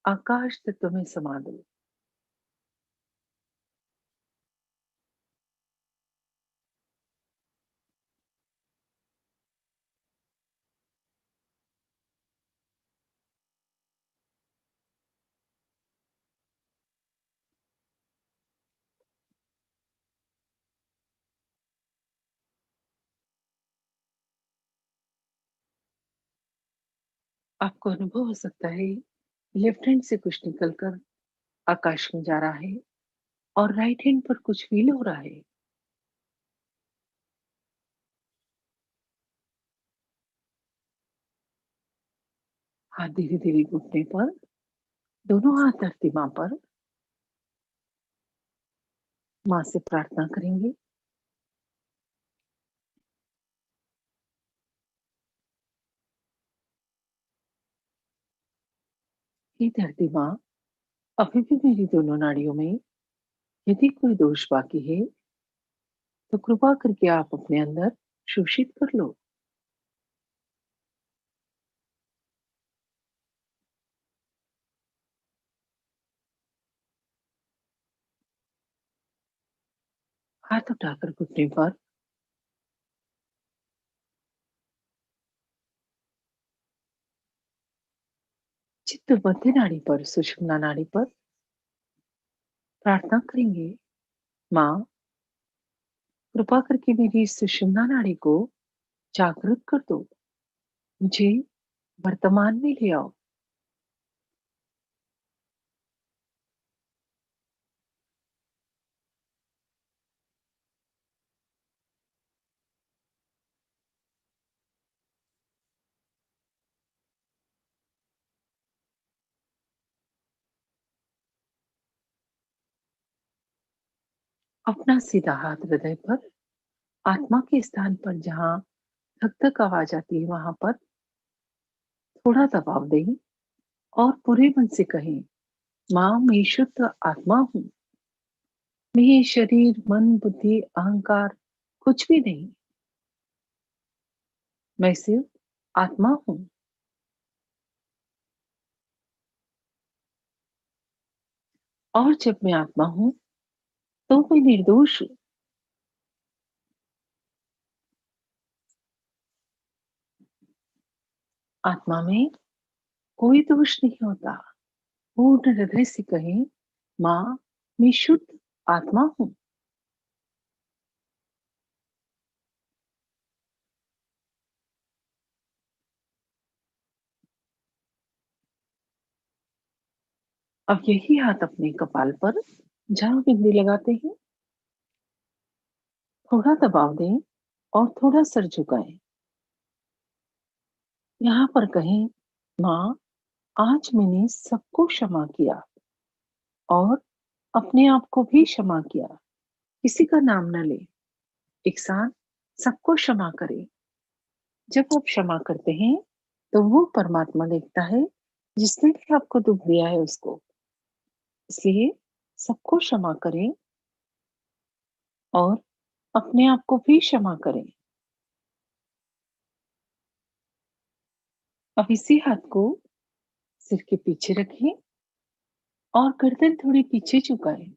आकाश तत्व में समा दो। आपको अनुभव हो सकता है लेफ्ट हैंड से कुछ निकलकर आकाश में जा रहा है और राइट हैंड पर कुछ फील हो रहा है। हाथ धीरे धीरे घुटने पर, दोनों हाथ धरती माँ पर, माँ से प्रार्थना करेंगे, हे धरती माँ अभी भी मेरी दोनों नाड़ियों में यदि कोई दोष बाकी है तो कृपा करके आप अपने अंदर शोषित कर लो। हाथ उठाकर घुटने पर, चित्त मध्य नाड़ी पर, सुषुम्ना नाड़ी पर प्रार्थना करेंगे, माँ कृपा करके मेरी इस सुषुम्ना नाड़ी को जागृत कर दो, मुझे वर्तमान में ले आओ। अपना सीधा हाथ हृदय पर, आत्मा के स्थान पर जहां धक धक आवाज आती है वहां पर थोड़ा दबाव दें और पूरे मन से कहें, माँ मैं शुद्ध आत्मा हूँ। मैं ये शरीर, मन, बुद्धि, अहंकार कुछ भी नहीं। मैं सिर्फ आत्मा हूँ। और जब मैं आत्मा हूँ तो मैं निर्दोष हूँ। आत्मा में कोई दोष नहीं होता। पूर्ण हृदय से कहें, माँ मैं शुद्ध आत्मा हूँ। अब यही हाथ अपने कपाल पर जहां बिंदी लगाते हैं थोड़ा दबाव दें और थोड़ा सर झुकाएं। यहाँ पर कहें, माँ आज मैंने सबको क्षमा किया और अपने आप को भी क्षमा किया। किसी का नाम न ले, एक साथ सबको क्षमा करें। जब आप क्षमा करते हैं तो वो परमात्मा देखता है जिसने भी आपको दुख दिया है उसको। इसलिए सबको क्षमा करें और अपने आप को भी क्षमा करें। अब इसी हाथ को सिर के पीछे रखें और गर्दन थोड़ी पीछे झुकाएं।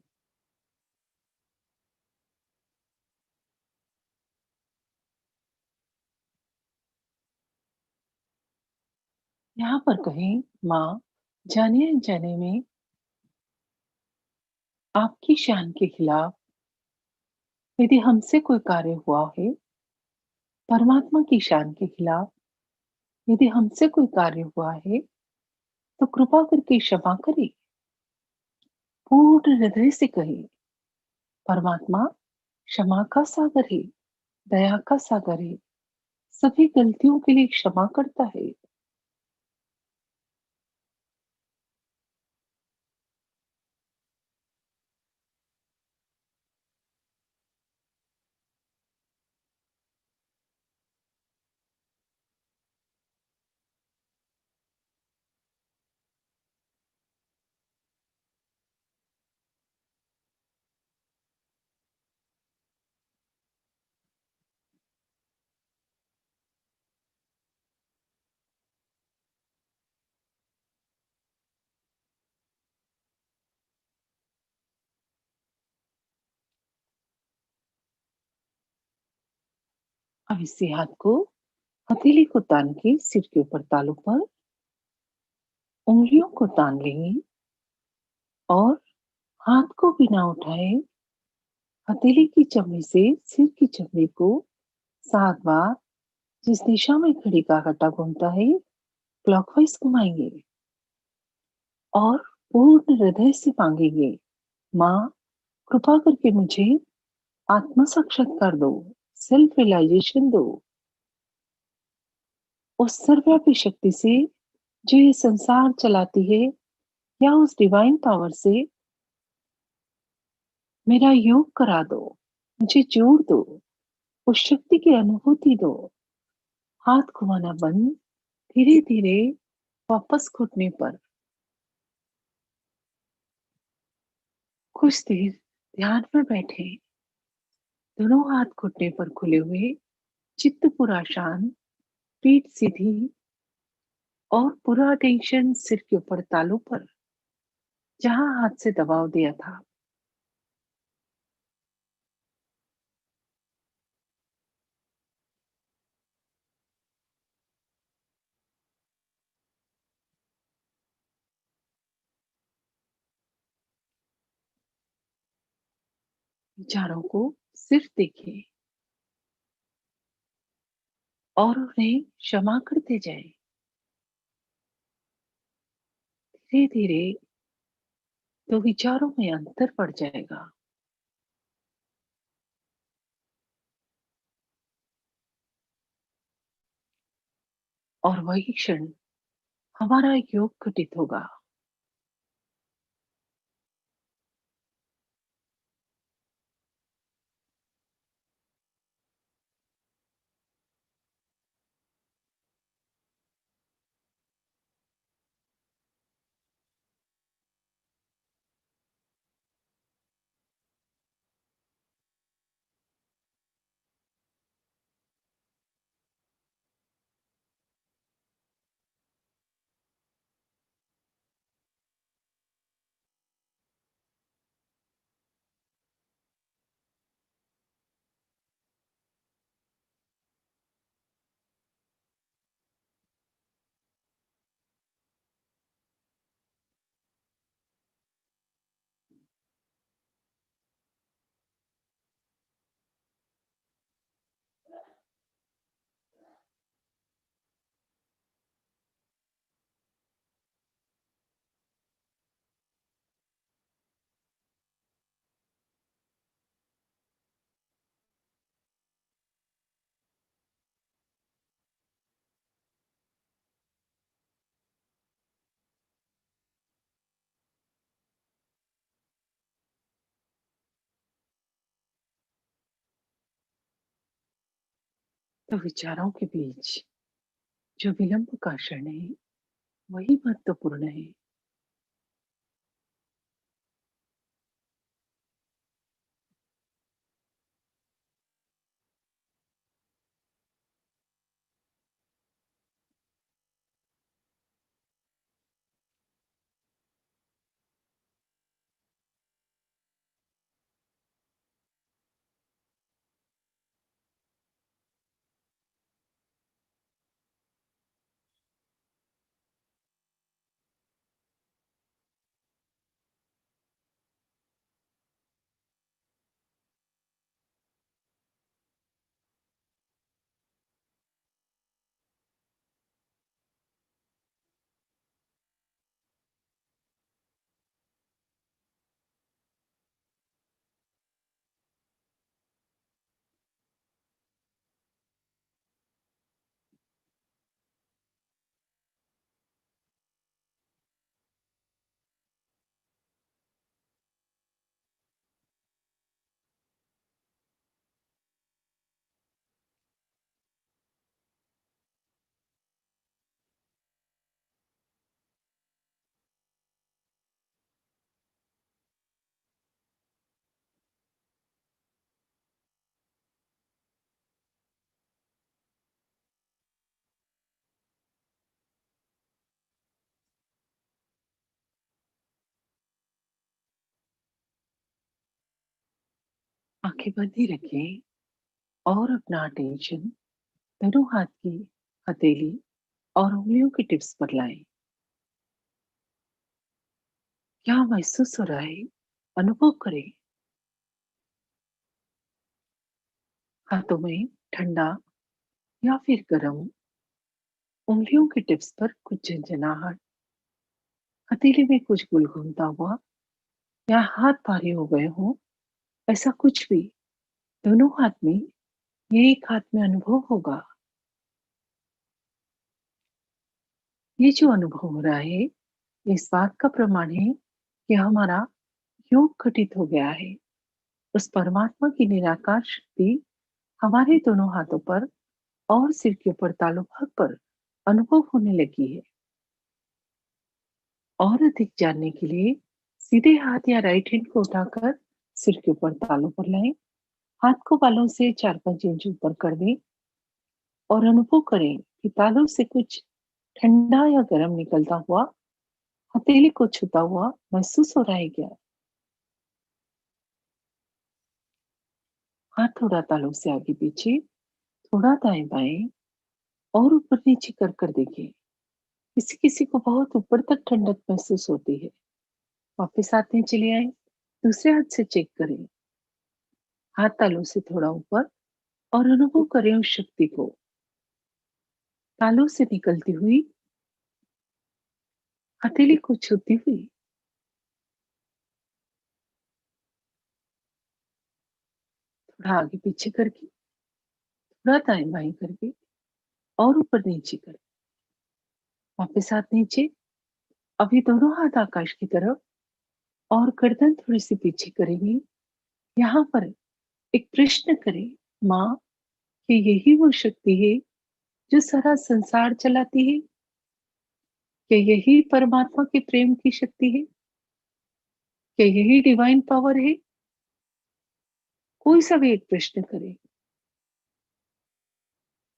यहाँ पर कहें, माँ जाने अनजाने में आपकी शान के खिलाफ यदि हमसे कोई कार्य हुआ है, परमात्मा की शान के खिलाफ यदि हमसे कोई कार्य हुआ है, तो कृपा करके क्षमा करें। पूर्ण हृदय से कहें, परमात्मा क्षमा का सागर है, दया का सागर है, सभी गलतियों के लिए क्षमा करता है। अब इसी हाथ को हथेली को तान के सिर के ऊपर तालू पर उंगलियों को तान लेंगे और हाथ को बिना उठाए हथेली की चमड़ी से सिर की चमड़ी को 7 बार जिस दिशा में घड़ी का काटा घूमता है क्लॉकवाइज घुमाएंगे और पूर्ण हृदय से मांगेंगे, माँ कृपा करके मुझे आत्म साक्षात्कार दो, सेल्फ रियलाइजेशन दो। उस सर्वव्यापी शक्ति से जो ये संसार चलाती है या उस डिवाइन पावर से मेरा योग करा दो, मुझे जोड़ दो, उस शक्ति की अनुभूति दो। हाथ घुमाना बंद, धीरे धीरे वापस घुटने पर कुछ देर ध्यान में बैठे, दोनों हाथ घुटने पर खुले हुए, चित्त पूरा शांत, पीठ सीधी और पूरा टेंशन सिर के ऊपर तालू पर जहां हाथ से दबाव दिया था। विचारों को सिर्फ देखें और उन्हें क्षमा करते जाएं। धीरे धीरे तो विचारों में अंतर पड़ जाएगा। और वही क्षण हमारा योग घटित होगा। तो विचारों के बीच जो विलंब का क्षण है, वही महत्वपूर्ण है। आंखें बंद ही रखें और अपना अटेंशन दोनों हाथ की हथेली और उंगलियों की टिप्स पर लाएं। क्या महसूस हो रहा है? अनुभव करें। हाथों में ठंडा या फिर गर्म, उंगलियों की टिप्स पर कुछ झंझनाहट, हथेली में कुछ गुनगुनाता हुआ या हाथ भारी हो गए हो, ऐसा कुछ भी दोनों हाथ में, ये एक हाथ में अनुभव होगा। ये जो अनुभव हो रहा है, ये इस बात का प्रमाण है कि हमारा योग घटित हो गया है। उस परमात्मा की निराकार शक्ति हमारे दोनों हाथों पर और सिर के ऊपर तालु भाग पर अनुभव होने लगी है। और अधिक जानने के लिए सीधे हाथ या राइट हैंड को उठाकर सिर के ऊपर तालू पर लाएं। हाथ को बालों से 4-5 इंच ऊपर कर दें और अनुभव करें कि तालू से कुछ ठंडा या गर्म निकलता हुआ हथेली को छूता हुआ महसूस हो रहा है क्या? हाथ थोड़ा तालू से आगे पीछे, थोड़ा दाएं बाएं और ऊपर नीचे कर कर देखें। किसी किसी को बहुत ऊपर तक ठंडक महसूस होती है। वापस हाथ नीचे ले आए, दूसरे हाथ से चेक करें। हाथ तालू से थोड़ा ऊपर और अनुभव करें उस शक्ति को, तालू से निकलती हुई, हथेली को छूती हुई। थोड़ा आगे पीछे करके, थोड़ा दाएं बाएं करके और ऊपर नीचे करके। वापस हाथ नीचे। अभी दोनों हाथ आकाश की तरफ और गर्दन थोड़ी सी पीछे करेंगे। यहाँ पर एक प्रश्न करें, माँ, कि यही वो शक्ति है जो सारा संसार चलाती है? क्या यही परमात्मा के प्रेम की शक्ति है? क्या यही डिवाइन पावर है? कोई सा भी एक प्रश्न करें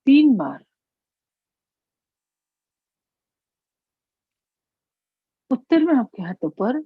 3 बार। उत्तर में आपके हाथों पर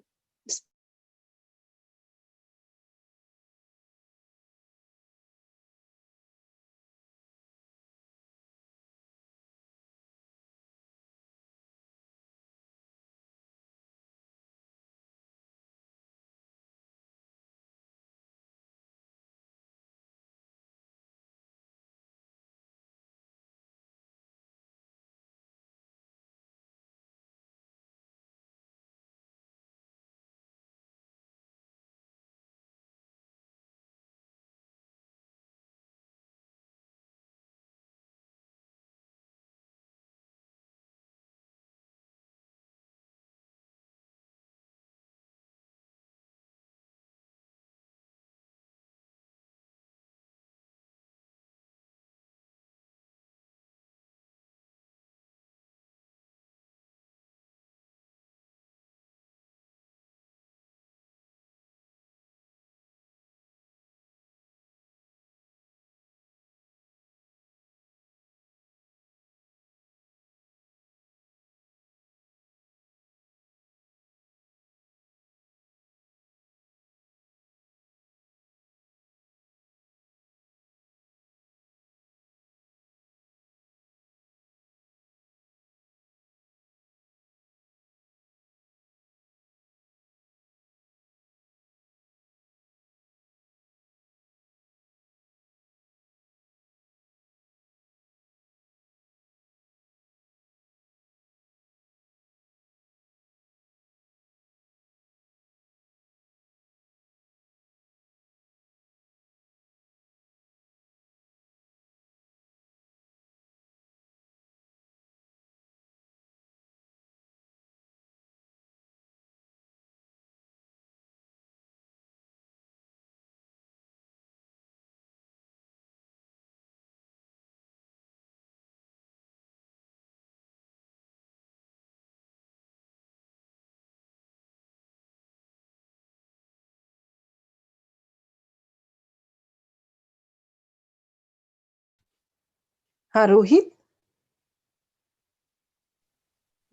हाँ रोहित।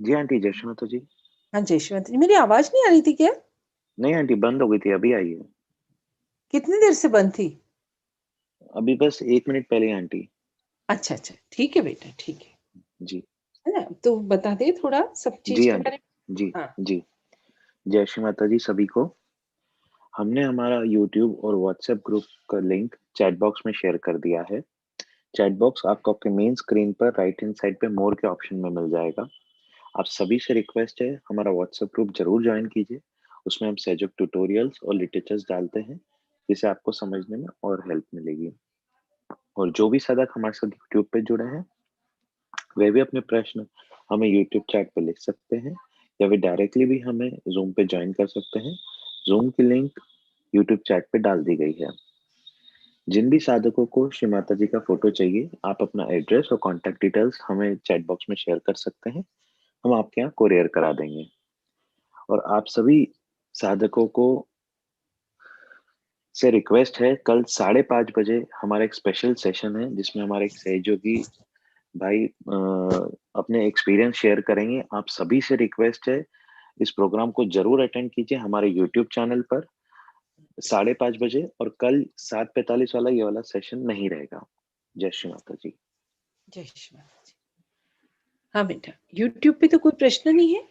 जी आंटी, जय श्री माता जी। हाँ जयश्वंत जी, मेरी आवाज नहीं आ रही थी क्या? नहीं आंटी, बंद हो गई थी, अभी आई है। कितनी देर से बंद थी? अभी बस 1 मिनट पहले ही आंटी। अच्छा अच्छा, ठीक है बेटा, ठीक जी। है ना? तो बता दे थोड़ा सब चीज जी के आंटी। बारे जी। में। हाँ। जी। जय श्री माता जी सभी को। हमने हमारा यूट्यूब और व्हाट्सएप ग्रुप का लिंक चैट बॉक्स में शेयर कर दिया है। चैट बॉक्स आपको आपके मेन स्क्रीन पर राइट हैंड साइड पे मोर के ऑप्शन में मिल जाएगा। आप सभी से रिक्वेस्ट है, हमारा व्हाट्सएप ग्रुप जरूर ज्वाइन कीजिए। उसमें हम सहयोग ट्यूटोरियल्स और लिटरेचर्स डालते हैं, जिससे आपको समझने में और हेल्प मिलेगी। और जो भी साधक हमारे साथ यूट्यूब पे जुड़े हैं, वे भी अपने प्रश्न हमें यूट्यूब चैट पे लिख सकते हैं, या वे डायरेक्टली भी हमें जूम पे ज्वाइन कर सकते हैं। जूम की लिंक यूट्यूब चैट पे डाल दी गई है। जिन भी साधकों को श्री माता जी का फोटो चाहिए, आप अपना एड्रेस और कॉन्टेक्ट डिटेल्स हमें चैट बॉक्स में शेयर कर सकते हैं। हम आपके यहाँ कोरियर करा देंगे। और आप सभी साधकों को से रिक्वेस्ट है, कल 5:30 बजे हमारा एक स्पेशल सेशन है, जिसमें हमारे एक सहयोगी भाई अपने एक्सपीरियंस शेयर करेंगे। आप सभी से रिक्वेस्ट है, इस प्रोग्राम को जरूर अटेंड कीजिए हमारे यूट्यूब चैनल पर 5:30 बजे। और कल 7:45 वाला ये वाला सेशन नहीं रहेगा। जय श्री माता जी। जयश्वंत जी। हाँ बेटा, यूट्यूब पे तो कोई प्रश्न नहीं है।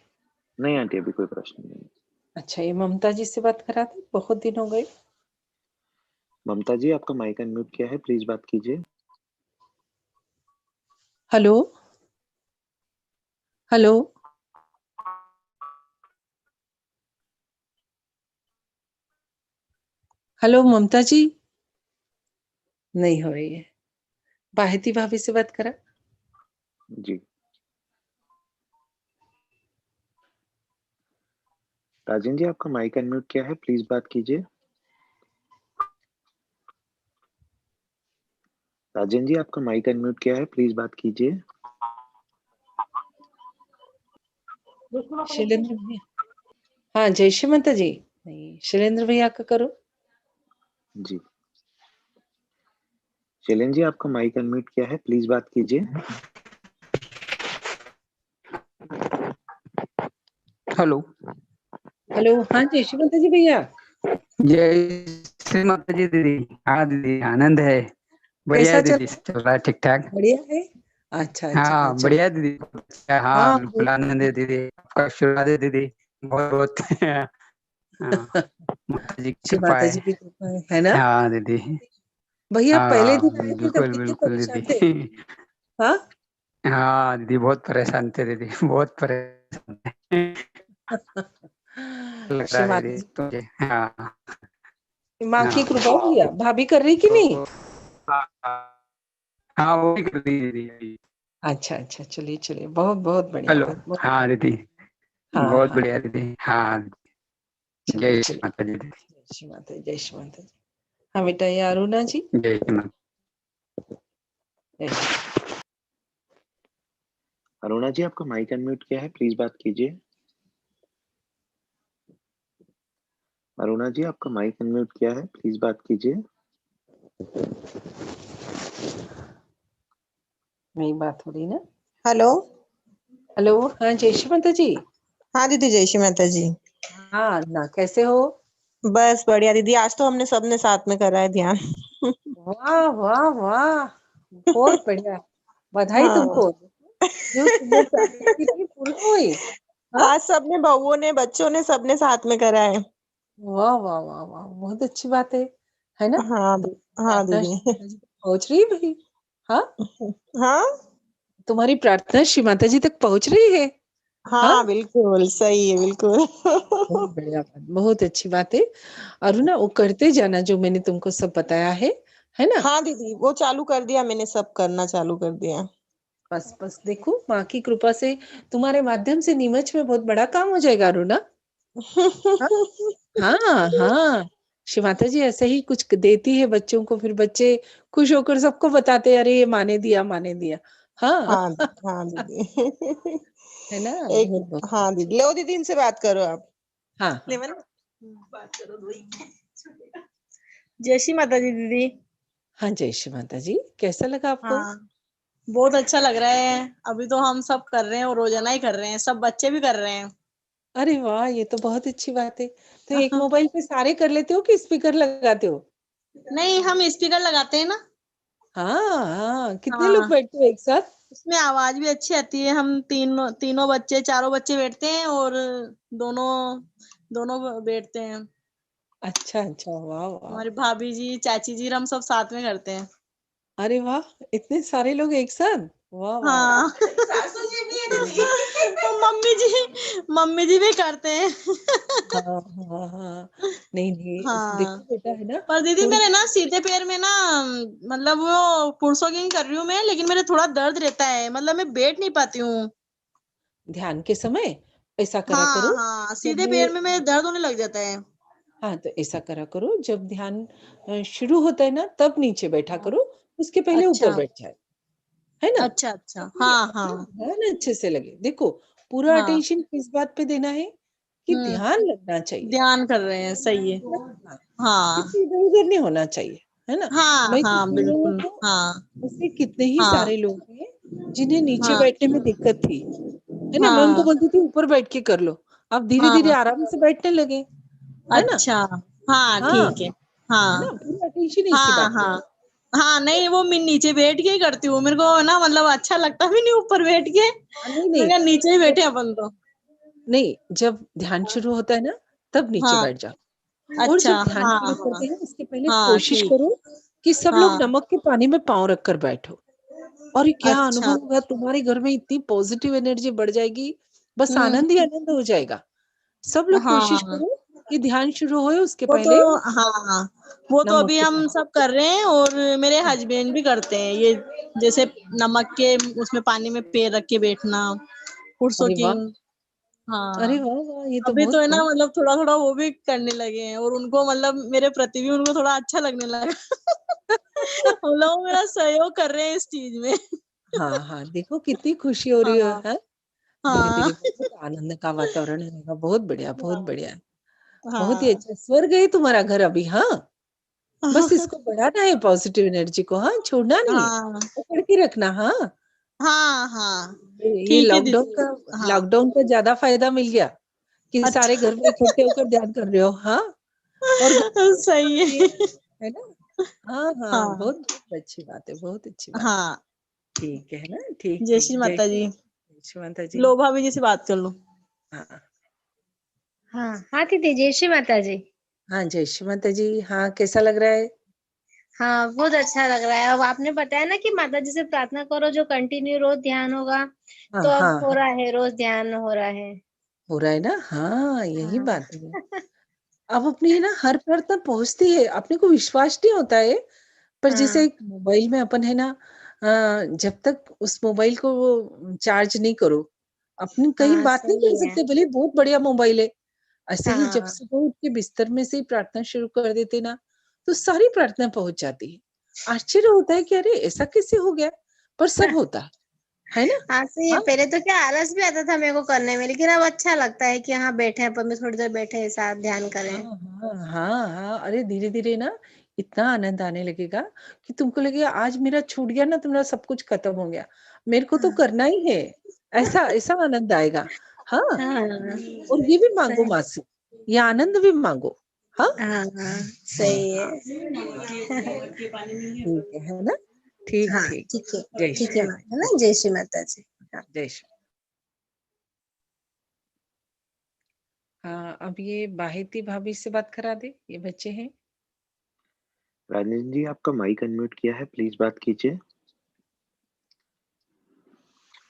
नहीं आंटी, अभी कोई प्रश्न नहीं। अच्छा, ये ममता जी से बात करा दे, बहुत दिन हो गए। ममता जी, आपका माइक अनम्यूट किया है, प्लीज बात कीजिए। Hello hello. हेलो ममता जी, नहीं हो रही है। बाहिती भाभी से बात करा। जी। राजन जी, आपका माइक अनम्यूट किया है, प्लीज बात कीजिए। राजन जी, आपका माइक अनम्यूट किया है, प्लीज बात कीजिए। शैलेंद्र भैया। हाँ जय श्री माता जी। नहीं, शैलेंद्र भैया का करो। जी। शैलेंद्र जी, आपका माइक अनम्यूट किया है, प्लीज बात कीजिए। हेलो। हेलो, हाँ जय श्री माता जी भैया। जय श्री माता जी दीदी। हाँ दीदी, आनंद है। बढ़िया कैसा है चल दीदी, रहा चल रहा है ठीक ठाक। है? बढ़िया है। अच्छा अच्छा, हाँ चलो। बढ़िया है दीदी। हाँ हाँ बिल्कुल आनंद है दीदी, आपका आशीर्वाद है दीदी, बहुत बहुत। हाँ, माता जी की श्री कृपा माता है। जी की कृपा है ना? हाँ दीदी। भैया पहले हाँ दिन आए थे तब बिल्कुल कितने बिल्कुल परेशान थे। दीदी। हाँ। हाँ दीदी, बहुत परेशान थे दीदी, बहुत परेशान थे। लग श्री रहा है माता दीदी जी, तो मुझे। हाँ। माँ की हाँ कृपा भैया, भाभी कर रही कि नहीं? तो हाँ वो भी कर दी दीदी। अच्छा अच्छा, चलिए चलिए, बहुत बहुत बढ़िया हेलो। बात, बहुत। हाँ दीदी, हाँ बहुत हाँ, बढ़िया दीदी। हाँ, चलिए जय श्री चलिए। माता जी दीदी। जय श्री माता जय श्री माता जी। हाँ बेटा, ये अरुणा जी। जय श्री माता। जय श्री। अरुणा जी, आपका माइक अनम्यूट किया है, प्लीज बात कीजिए। अरुणा जी, आपका माइक अनम्यूट किया है, प्लीज बात कीजिए। मेरी बात हो रही ना? हेलो। हेलो, हाँ जय श्री माता जी। हाँ दीदी, जय श्री माता जी। हाँ ना, कैसे हो? बस बढ़िया दीदी, आज तो हमने सबने साथ में करा है ध्यान। वाह वाह वाह, बहुत बढ़िया। बधाई हाँ। तुमको, जो तुम्हें प्राप्ति थी पूरी हुई। हाँ। आज सबने, बहुओं ने, बच्चों ने, सबने साथ में करा है। वाह वाह वाह वाह, बहुत अच्छी बात है ना? हाँ तो हाँ प्रार्थना दीदी। श्री माता जी तक पहुंच रही है भाई। हाँ, हाँ तुम्हारी प्रार्थना श्री माता जी तक पहुंच रही है। हाँ, हाँ बिल्कुल सही है, बिल्कुल। बहुत बढ़िया बात, बहुत अच्छी बात है। अरुणा, वो करते जाना जो मैंने तुमको सब बताया है ना? हाँ दीदी, वो चालू कर दिया मैंने, सब करना चालू कर दिया। बस बस देखो, माँ की कृपा से तुम्हारे माध्यम से नीमच में बहुत बड़ा काम हो जाएगा अरुणा। हाँ हाँ हाँ, श्री माता जी ऐसे ही कुछ देती है बच्चों को, फिर बच्चे खुश होकर सबको बताते हैं, अरे ये माने दिया माने दिया। हाँ। हाँ हाँ दीदी। है ना? एक, बहुत बहुत हाँ दीदी, लो दीदी, इनसे बात करो आप। हाँ ले हाँ मैंने बात करो दो ही। जय श्री माता जी दीदी। हाँ, जय श्री माता जी। कैसा लगा आपको? हाँ बहुत अच्छा लग रहा है। अभी तो हम सब कर रहे हैं और रोजाना ही कर रहे हैं, सब बच्चे भी कर रहे हैं। अरे वाह! ये तो बहुत अच्छी बात है। तो एक मोबाइल पे सारे कर लेते हो कि स्पीकर लगाते हो? नहीं, हम स्पीकर लगाते हैं ना। हाँ, हाँ। कितने लोग हाँ, बैठते हो एक साथ? उसमें आवाज भी अच्छी आती है। हम तीनों तीनों बच्चे, चारों बच्चे बैठते हैं और दोनों दोनों बैठते हैं। अच्छा, अच्छा। वाह, वाह! हमारी भाभी जी, चाची जी, हम सब साथ में करते हैं। अरे वाह! इतने सारे लोग एक साथ? वाह, वाह, वाह! हाँ। और मम्मी जी भी करते हैं। हाँ, हाँ, हाँ। नहीं, नहीं, हाँ, देखो बेटा है ना, पर दीदी थोड़ी मेरे ना सीधे पैर में ना, मतलब वो पुरसों की कर रही हूँ मैं, लेकिन मेरे थोड़ा दर्द रहता है, मतलब मैं बैठ नहीं पाती हूँ। ध्यान के समय ऐसा करा हाँ, करो, हाँ, जब सीधे पैर में मेरे दर्द होने लग जाता है। हाँ, तो ऐसा करा करो, जब ध्यान शुरू होता है ना, तब नीचे बैठा करो, उसके पहले ऊपर अच्छा, बैठ जाए, है ना? अच्छा, अच्छा। ताकि हाँ, अपना हाँ, ध्यान अच्छे से लगे। देखो, पूरा हाँ। अटेंशन किस बात पे देना है कि हुँ, ध्यान लगना चाहिए, ध्यान कर रहे हैं, सही है। है ना? हाँ, हाँ, किसी इधर-उधर नहीं होना चाहिए, है ना? हाँ, मैं तो हाँ, तुम लोगों बिल्कुल। को हाँ, ऐसे कितने ही हाँ, सारे लोग हैं, जिन्हें नीचे हाँ, बैठने में दिक्कत थी, है ना? मैं उनको हाँ, बोलती थी ऊपर बैठ के कर लो, अब धीरे-धीरे हाँ। आराम से बैठने लगे, है ना? अच्छा, हाँ, हाँ, ठीक है। है हाँ, ना? पूरा अटेंशन इसी हाँ, बात पे। हाँ। हाँ, नहीं वो मैं नीचे बैठ के ही करती हूँ। मेरे को ना मतलब अच्छा लगता भी नहीं ऊपर बैठ के। नहीं, मैं नहीं, कहा नीचे ही जब बैठे अपन तो। नहीं, जब ध्यान शुरू होता है ना, तब नीचे हाँ, बैठ जाओ। और अच्छा, जब ध्यान हाँ, शुरू हाँ। करते हैं उसके पहले हाँ, कोशिश ठीक। करो कि सब लोग हाँ, नमक के पानी में पाँव रखकर बैठो। और ये क्या अच्छा। अनुभव होगा, तुम्हारे घर में इतनी पॉजिटिव एनर्जी बढ़ जाएगी, बस हुँ, आनंद ही आनंद हो जाएगा। सब लोग कोशिश हाँ। करो कि ध्यान शुरू होए उसके वो तो पहले हाँ, वो तो नमक अभी के हम पानी सब कर रहे हैं और मेरे हस्बैंड भी करते हैं ये, जैसे नमक के उसमें पानी में पैर रख के बैठना, पुरसों अरे वाह! किंग। अरे हाँ, वाह, वाह! ये तो अभी तो बहुत है ना बहुत मतलब थोड़ा-थोड़ा वो भी करने लगे हैं और उनको मतलब मेरे प्रति भी उनको थोड़ा अच्छा लगने लगा। मतलब वो मेरा सहयोग कर रहे हैं इस चीज़ में। हाँ, हाँ, देखो कितनी खुशी हो रही है, हाँ, हैं? हाँ। धीरे-धीरे बहुत आनंद का वातावरण रहेगा, बहुत बढ़िया, बहुत बढ़िया। बहुत ही हाँ। अच्छा, स्वर्ग है तुम्हारा घर अभी, हाँ? बस इसको बढ़ाना है पॉजिटिव एनर्जी को, हाँ? छोड़ना नहीं, हाँ, पकड़ के रखना, हाँ? हाँ, हाँ। ये ठीक है लॉकडाउन दीदी। का हाँ, लॉकडाउन का ज़्यादा फ़ायदा मिल गया कि सारे अच्छा। घर में इकट्ठे होकर ध्यान कर रहे हो, हाँ? और घर सही में है। है ना? हाँ, हाँ, हाँ, बहुत बहुत अच्छी बात है, बहुत अच्छी बात है। हाँ। ठीक है ना? ठीक, जय ठीक। श्री जय माता श्री जी। जय श्री माता जी। लो भाभी जी से बात कर लो। हाँ, हाँ हाँ दीदी, जय श्री माता जी। हाँ, जय श्री माता जी। हाँ, कैसा लग रहा है? हाँ, बहुत अच्छा लग रहा है। अब आपने बताया ना कि माता जी से प्रार्थना करो, जो कंटिन्यू रोज ध्यान होगा, हाँ, तो अब हाँ, हो हाँ। रहा है, रोज ध्यान हो रहा है। हो रहा है ना? हाँ, यही हाँ। बात है। अब अपनी है ना हर पर तक पहुँचती है, अपने को विश्वास नहीं होता है, पर जैसे हाँ, एक मोबाइल में अपन है ना जब तक उस मोबाइल को चार्ज नहीं करो, अपन कहीं हाँ, बात नहीं कर सही है। सकते, भले बहुत बढ़िया मोबाइल है। ऐसे ही जब हाँ, सुबह उठ के बिस्तर में से ही प्रार्थना शुरू कर देते ना, तो सारी प्रार्थना पहुँच जाती है। आश्चर्य होता है कि अरे! ऐसा कैसे हो गया? पर सब होता है ना? हाँ, सही है। हाँ। पहले तो क्या आलस भी आता था मेरे को करने में, लेकिन अब अच्छा लगता है कि हाँ बैठे हैं, अपन भी थोड़ी देर बैठे हैं, साथ ध्यान हाँ, करें। हाँ, हाँ, हाँ। अरे धीरे-धीरे ना इतना आनंद आने लगेगा कि तुमको लगेगा आज मेरा छूट गया ना, तो मेरा सब कुछ खत्म हो गया। मेरे को तो करना ही है। ऐसा ऐसा आनंद आएगा। हाँ, हाँ, और ये भी माँगो सही। माँ से, ये आनंद भी माँगो। हाँ? हाँ, हाँ, हाँ, सही है। ठीक है ना? ठीक, हाँ, ठीक। ठीक है। जय ठीक श्री है, है ना? जय श्री माता जी। हाँ। जय श्री हाँ, अब ये बाहेती भाभी से बात करा दे, ये बच्चे हैं। राजेश जी, आपका माइक अनम्यूट किया है, प्लीज बात कीजिए।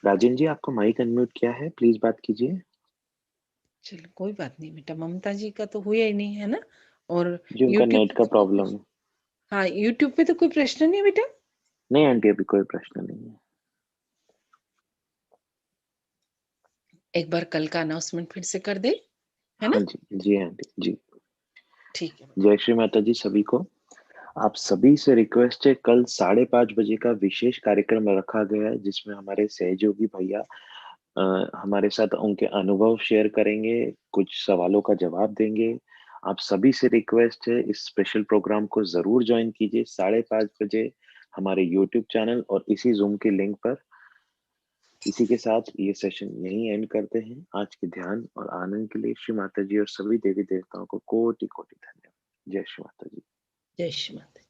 राजेश जी, आपका माइक अनम्यूट किया है, प्लीज बात कीजिए। चलो कोई बात नहीं बेटा, ममता जी का तो हुआ ही नहीं, है ना? और जी, उनका यूट्यूब नेट पे का तो कोई प्रॉब्लम प्रश्न है। हाँ, यूट्यूब पे तो कोई प्रश्न नहीं है बेटा? नहीं आंटी, अभी कोई प्रश्न नहीं है। एक बार कल का अनाउंसमेंट फिर से कर दे, है हाँ ना? जी, जी आंटी, जी। ठीक है। जय श्री माता जी सभी को। आप सभी से रिक्वेस्ट है, कल 5:30 बजे का विशेष कार्यक्रम रखा गया है, जिसमें हमारे सहयोगी भैया हमारे साथ उनके अनुभव शेयर करेंगे, कुछ सवालों का जवाब देंगे। आप सभी से रिक्वेस्ट है, इस स्पेशल प्रोग्राम को जरूर ज्वाइन कीजिए 5:30 बजे हमारे YouTube चैनल और इसी जूम के लिंक पर। इसी के साथ ये सेशन यहीं एंड करते हैं। आज के ध्यान और आनंद के लिए श्री माता जी और सभी देवी देवताओं को कोटि कोटि धन्यवाद। जय श्री माता जी। जय श्री माता।